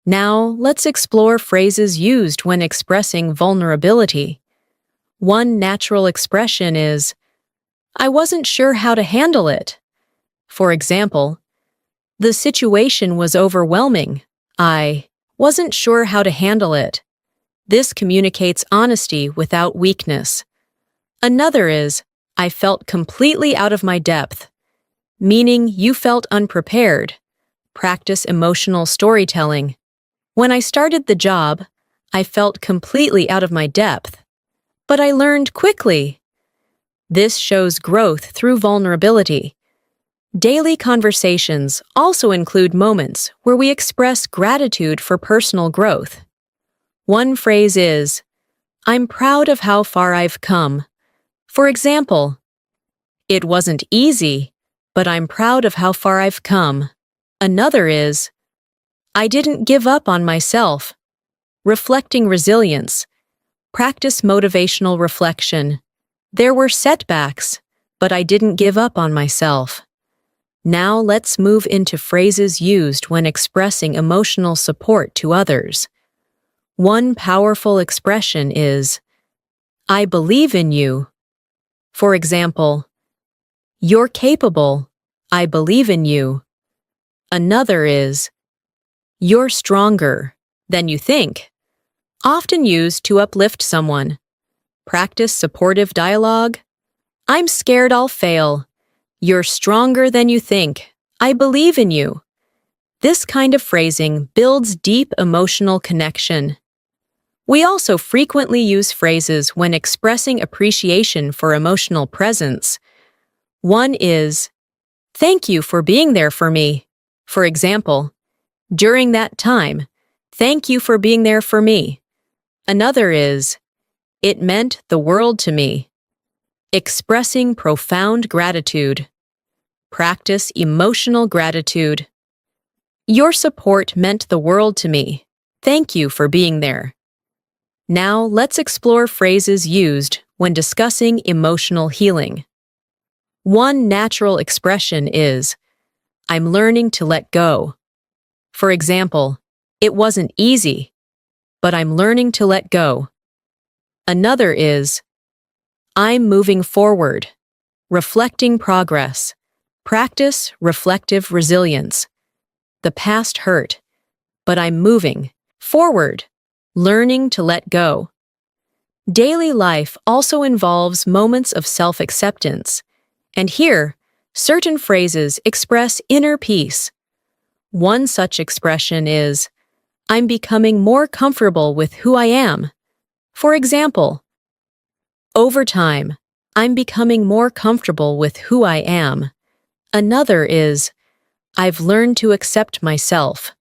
[SPEAKER 1] Now, let's explore phrases used when expressing vulnerability. One natural expression is, I wasn't sure how to handle it. For example, the situation was overwhelming. I wasn't sure how to handle it. This communicates honesty without weakness. Another is, I felt completely out of my depth, meaning you felt unprepared. Practice emotional storytelling. When I started the job, I felt completely out of my depth, but I learned quickly. This shows growth through vulnerability. Daily conversations also include moments where we express gratitude for personal growth. One phrase is, I'm proud of how far I've come. For example, it wasn't easy, but I'm proud of how far I've come. Another is, I didn't give up on myself. Reflecting resilience. Practice motivational reflection. There were setbacks, but I didn't give up on myself. Now let's move into phrases used when expressing emotional support to others. One powerful expression is, I believe in you. For example, you're capable. I believe in you. Another is, you're stronger than you think. Often used to uplift someone. Practice supportive dialogue. I'm scared I'll fail. You're stronger than you think. I believe in you. This kind of phrasing builds deep emotional connection. We also frequently use phrases when expressing appreciation for emotional presence. One is, thank you for being there for me. For example, during that time, thank you for being there for me. Another is, it meant the world to me. Expressing profound gratitude. Practice emotional gratitude. Your support meant the world to me. Thank you for being there. Now let's explore phrases used when discussing emotional healing. One natural expression is, I'm learning to let go. For example, it wasn't easy, but I'm learning to let go. Another is, I'm moving forward. Reflecting progress. Practice reflective resilience. The past hurt, but I'm moving forward. learning to let go. Daily life also involves moments of self-acceptance, and here, certain phrases express inner peace. One such expression is, I'm becoming more comfortable with who I am. For example, over time, I'm becoming more comfortable with who I am. Another is, I've learned to accept myself,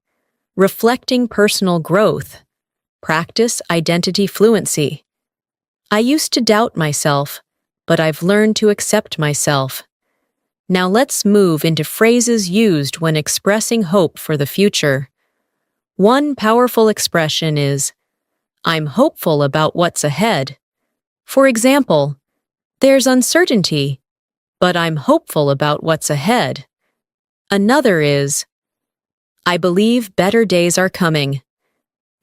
[SPEAKER 1] reflecting personal growth. Practice identity fluency. I used to doubt myself, but I've learned to accept myself. Now let's move into phrases used when expressing hope for the future. One powerful expression is, I'm hopeful about what's ahead. For example, there's uncertainty, but I'm hopeful about what's ahead. Another is, I believe better days are coming,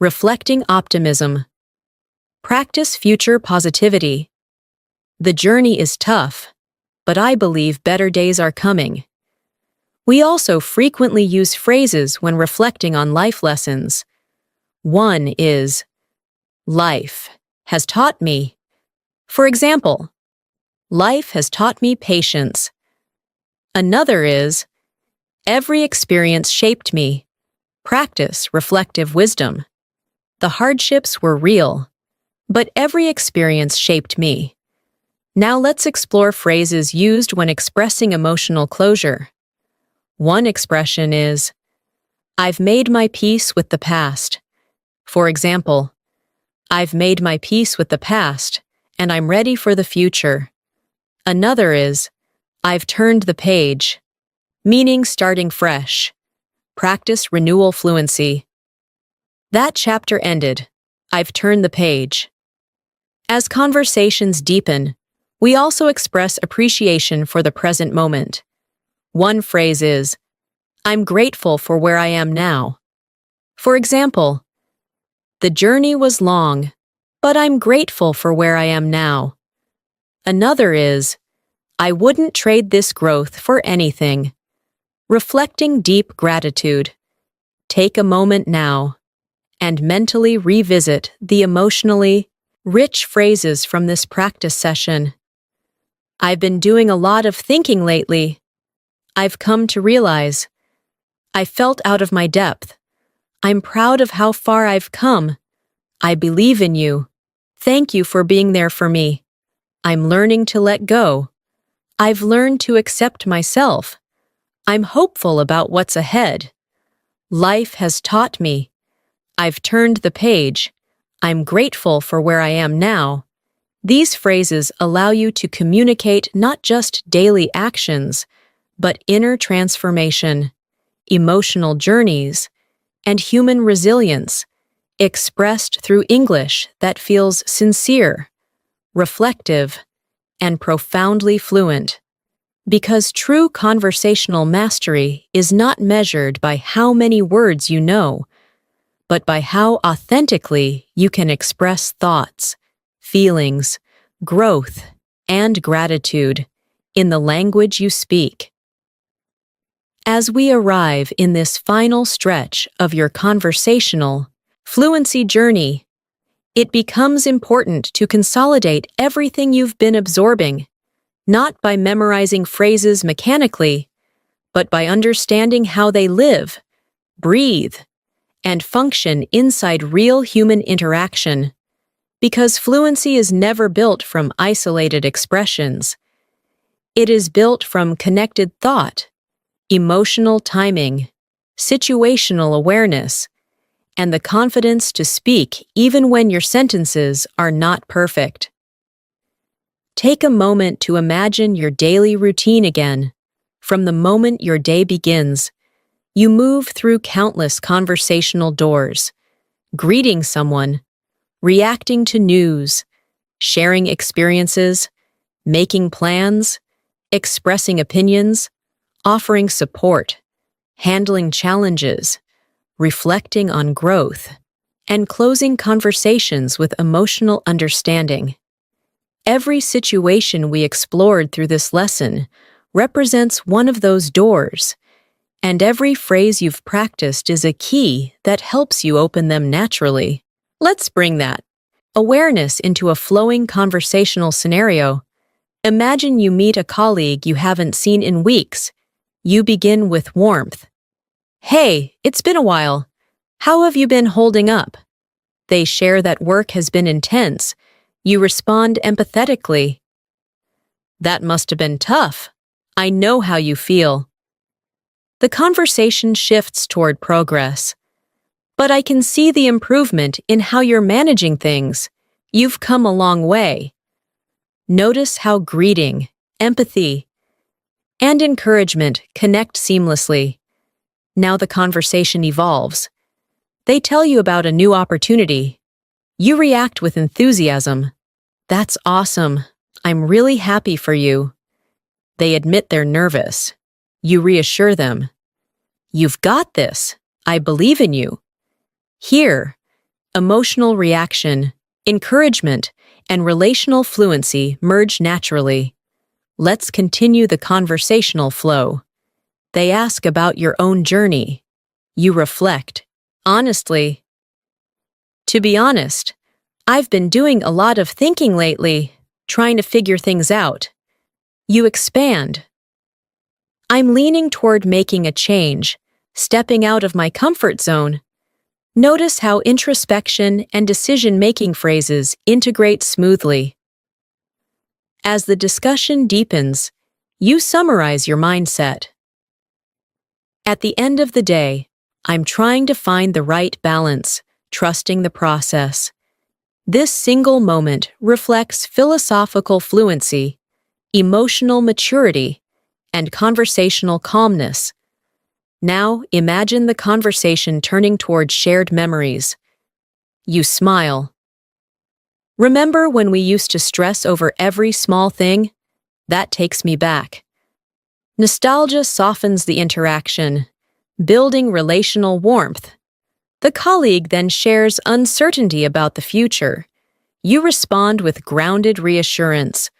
[SPEAKER 1] reflecting optimism. Practice future positivity. The journey is tough, but I believe better days are coming. We also frequently use phrases when reflecting on life lessons. One is, life has taught me. For example, life has taught me patience. Another is, every experience shaped me. Practice reflective wisdom. The hardships were real, but every experience shaped me. Now let's explore phrases used when expressing emotional closure. One expression is, I've made my peace with the past. For example, I've made my peace with the past, and I'm ready for the future. Another is, I've turned the page, meaning starting fresh. Practice renewal fluency. That chapter ended. I've turned the page. As conversations deepen, we also express appreciation for the present moment. One phrase is, I'm grateful for where I am now. For example, the journey was long, but I'm grateful for where I am now. Another is, I wouldn't trade this growth for anything. Reflecting deep gratitude. Take a moment now and mentally revisit the emotionally rich phrases from this practice session. I've been doing a lot of thinking lately. I've come to realize I felt out of my depth. I'm proud of how far I've come. I believe in you. Thank you for being there for me. I'm learning to let go. I've learned to accept myself. I'm hopeful about what's ahead. Life has taught me. I've turned the page. I'm grateful for where I am now. These phrases allow you to communicate not just daily actions, but inner transformation, emotional journeys, and human resilience, expressed through English that feels sincere, reflective, and profoundly fluent. Because true conversational mastery is not measured by how many words you know, but by how authentically you can express thoughts, feelings, growth, and gratitude in the language you speak. As we arrive in this final stretch of your conversational fluency journey, it becomes important to consolidate everything you've been absorbing, not by memorizing phrases mechanically, but by understanding how they live, breathe, and function inside real human interaction. Because fluency is never built from isolated expressions. It is built from connected thought, emotional timing, situational awareness, and the confidence to speak even when your sentences are not perfect. Take a moment to imagine your daily routine again. From the moment your day begins, you move through countless conversational doors, greeting someone, reacting to news, sharing experiences, making plans, expressing opinions, offering support, handling challenges, reflecting on growth, and closing conversations with emotional understanding. Every situation we explored through this lesson represents one of those doors, and every phrase you've practiced is a key that helps you open them naturally. Let's bring that awareness into a flowing conversational scenario. Imagine you meet a colleague you haven't seen in weeks. You begin with warmth. "Hey, it's been a while. How have you been holding up?" They share that work has been intense. You respond empathetically. "That must have been tough. I know how you feel." The conversation shifts toward progress. "But I can see the improvement in how you're managing things. You've come a long way." Notice how greeting, empathy, and encouragement connect seamlessly. Now the conversation evolves. They tell you about a new opportunity. You react with enthusiasm. "That's awesome. I'm really happy for you." They admit they're nervous. You reassure them. "You've got this. I believe in you." Here, emotional reaction, encouragement, and relational fluency merge naturally. Let's continue the conversational flow. They ask about your own journey. You reflect. Honestly. "To be honest, I've been doing a lot of thinking lately, trying to figure things out." You expand. "I'm leaning toward making a change, stepping out of my comfort zone." Notice how introspection and decision-making phrases integrate smoothly. As the discussion deepens, you summarize your mindset. "At the end of the day, I'm trying to find the right balance, trusting the process." This single moment reflects philosophical fluency, emotional maturity, and conversational calmness. Now imagine the conversation turning toward shared memories. You smile. "Remember when we used to stress over every small thing? That takes me back." Nostalgia softens the interaction, building relational warmth. The colleague then shares uncertainty about the future. You respond with grounded reassurance.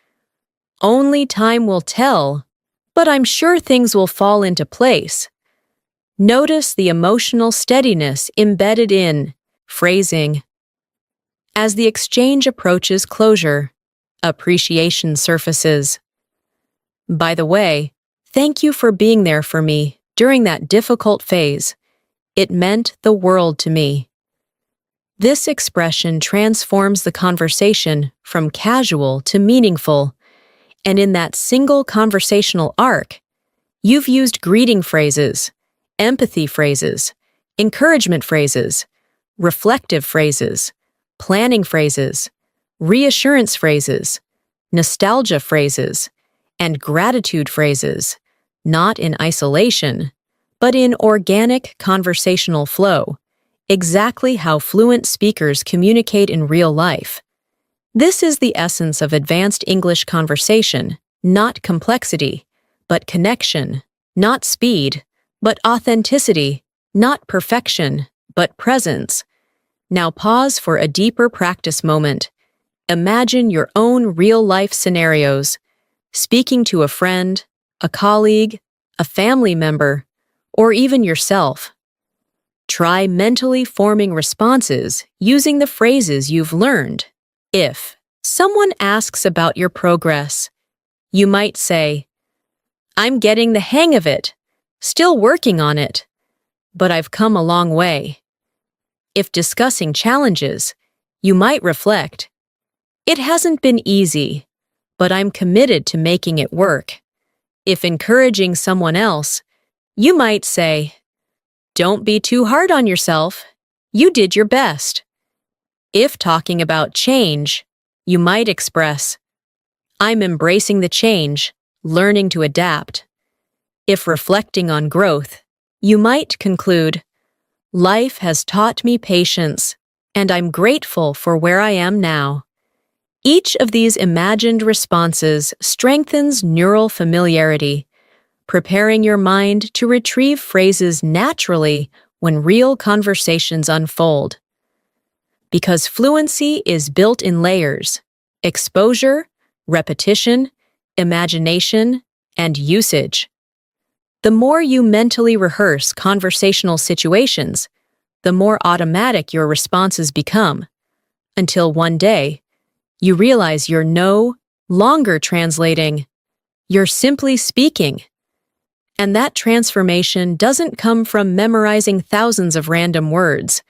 [SPEAKER 1] "Only time will tell, but I'm sure things will fall into place." Notice the emotional steadiness embedded in phrasing. As the exchange approaches closure, appreciation surfaces. "By the way, thank you for being there for me during that difficult phase. It meant the world to me." This expression transforms the conversation from casual to meaningful, and in that single conversational arc, you've used greeting phrases, empathy phrases, encouragement phrases, reflective phrases, planning phrases, reassurance phrases, nostalgia phrases, and gratitude phrases, not in isolation, but in organic conversational flow, exactly how fluent speakers communicate in real life. This is the essence of advanced English conversation, not complexity, but connection, not speed, but authenticity, not perfection, but presence. Now pause for a deeper practice moment. Imagine your own real-life scenarios, speaking to a friend, a colleague, a family member, or even yourself. Try mentally forming responses using the phrases you've learned. If someone asks about your progress, you might say, "I'm getting the hang of it. Still working on it, but I've come a long way." If discussing challenges, you might reflect, "It hasn't been easy, but I'm committed to making it work." If encouraging someone else, you might say, "Don't be too hard on yourself. You did your best." If talking about change, you might express, "I'm embracing the change, learning to adapt." If reflecting on growth, you might conclude, "Life has taught me patience, and I'm grateful for where I am now." Each of these imagined responses strengthens neural familiarity, preparing your mind to retrieve phrases naturally when real conversations unfold. Because fluency is built in layers: exposure, repetition, imagination, and usage. The more you mentally rehearse conversational situations, the more automatic your responses become, until one day, you realize you're no longer translating, you're simply speaking. And that transformation doesn't come from memorizing thousands of random words.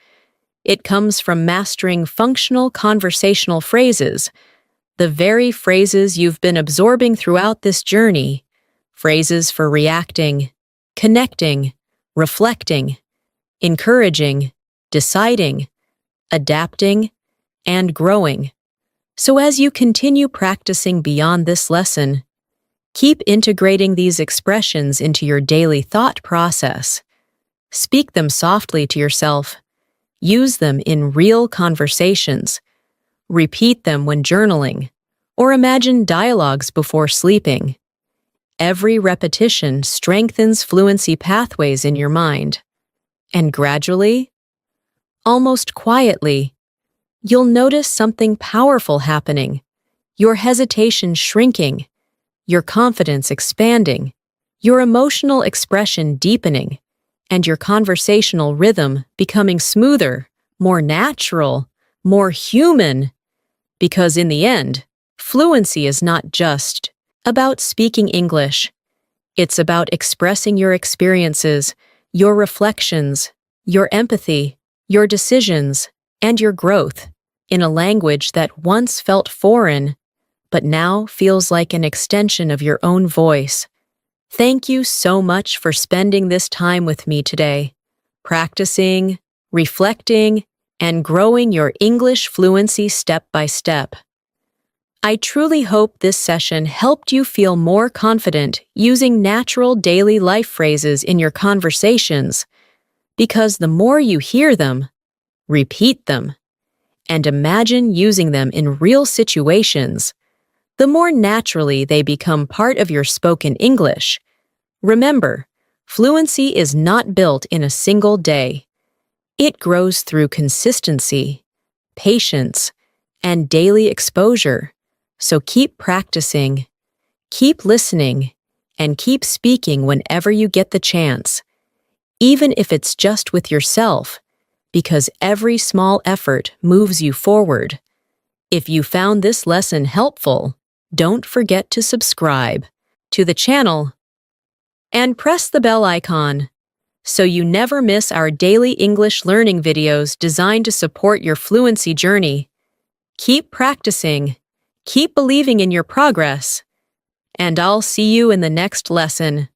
[SPEAKER 1] It comes from mastering functional conversational phrases, the very phrases you've been absorbing throughout this journey, phrases for reacting, connecting, reflecting, encouraging, deciding, adapting, and growing. So as you continue practicing beyond this lesson, keep integrating these expressions into your daily thought process. Speak them softly to yourself. Use them in real conversations. Repeat them when journaling, or imagine dialogues before sleeping. Every repetition strengthens fluency pathways in your mind. And gradually, almost quietly, you'll notice something powerful happening, your hesitation shrinking, your confidence expanding, your emotional expression deepening, and your conversational rhythm becoming smoother, more natural, more human. Because in the end, fluency is not just about speaking English. It's about expressing your experiences, your reflections, your empathy, your decisions, and your growth in a language that once felt foreign, but now feels like an extension of your own voice. Thank you so much for spending this time with me today, practicing, reflecting, and growing your English fluency step by step. I truly hope this session helped you feel more confident using natural daily life phrases in your conversations, because the more you hear them, repeat them, and imagine using them in real situations, the more naturally they become part of your spoken English. Remember, fluency is not built in a single day. It grows through consistency, patience, and daily exposure. So keep practicing, keep listening, and keep speaking whenever you get the chance, even if it's just with yourself, because every small effort moves you forward. If you found this lesson helpful, don't forget to subscribe to the channel and press the bell icon so you never miss our daily English learning videos designed to support your fluency journey. Keep practicing, keep believing in your progress, and I'll see you in the next lesson.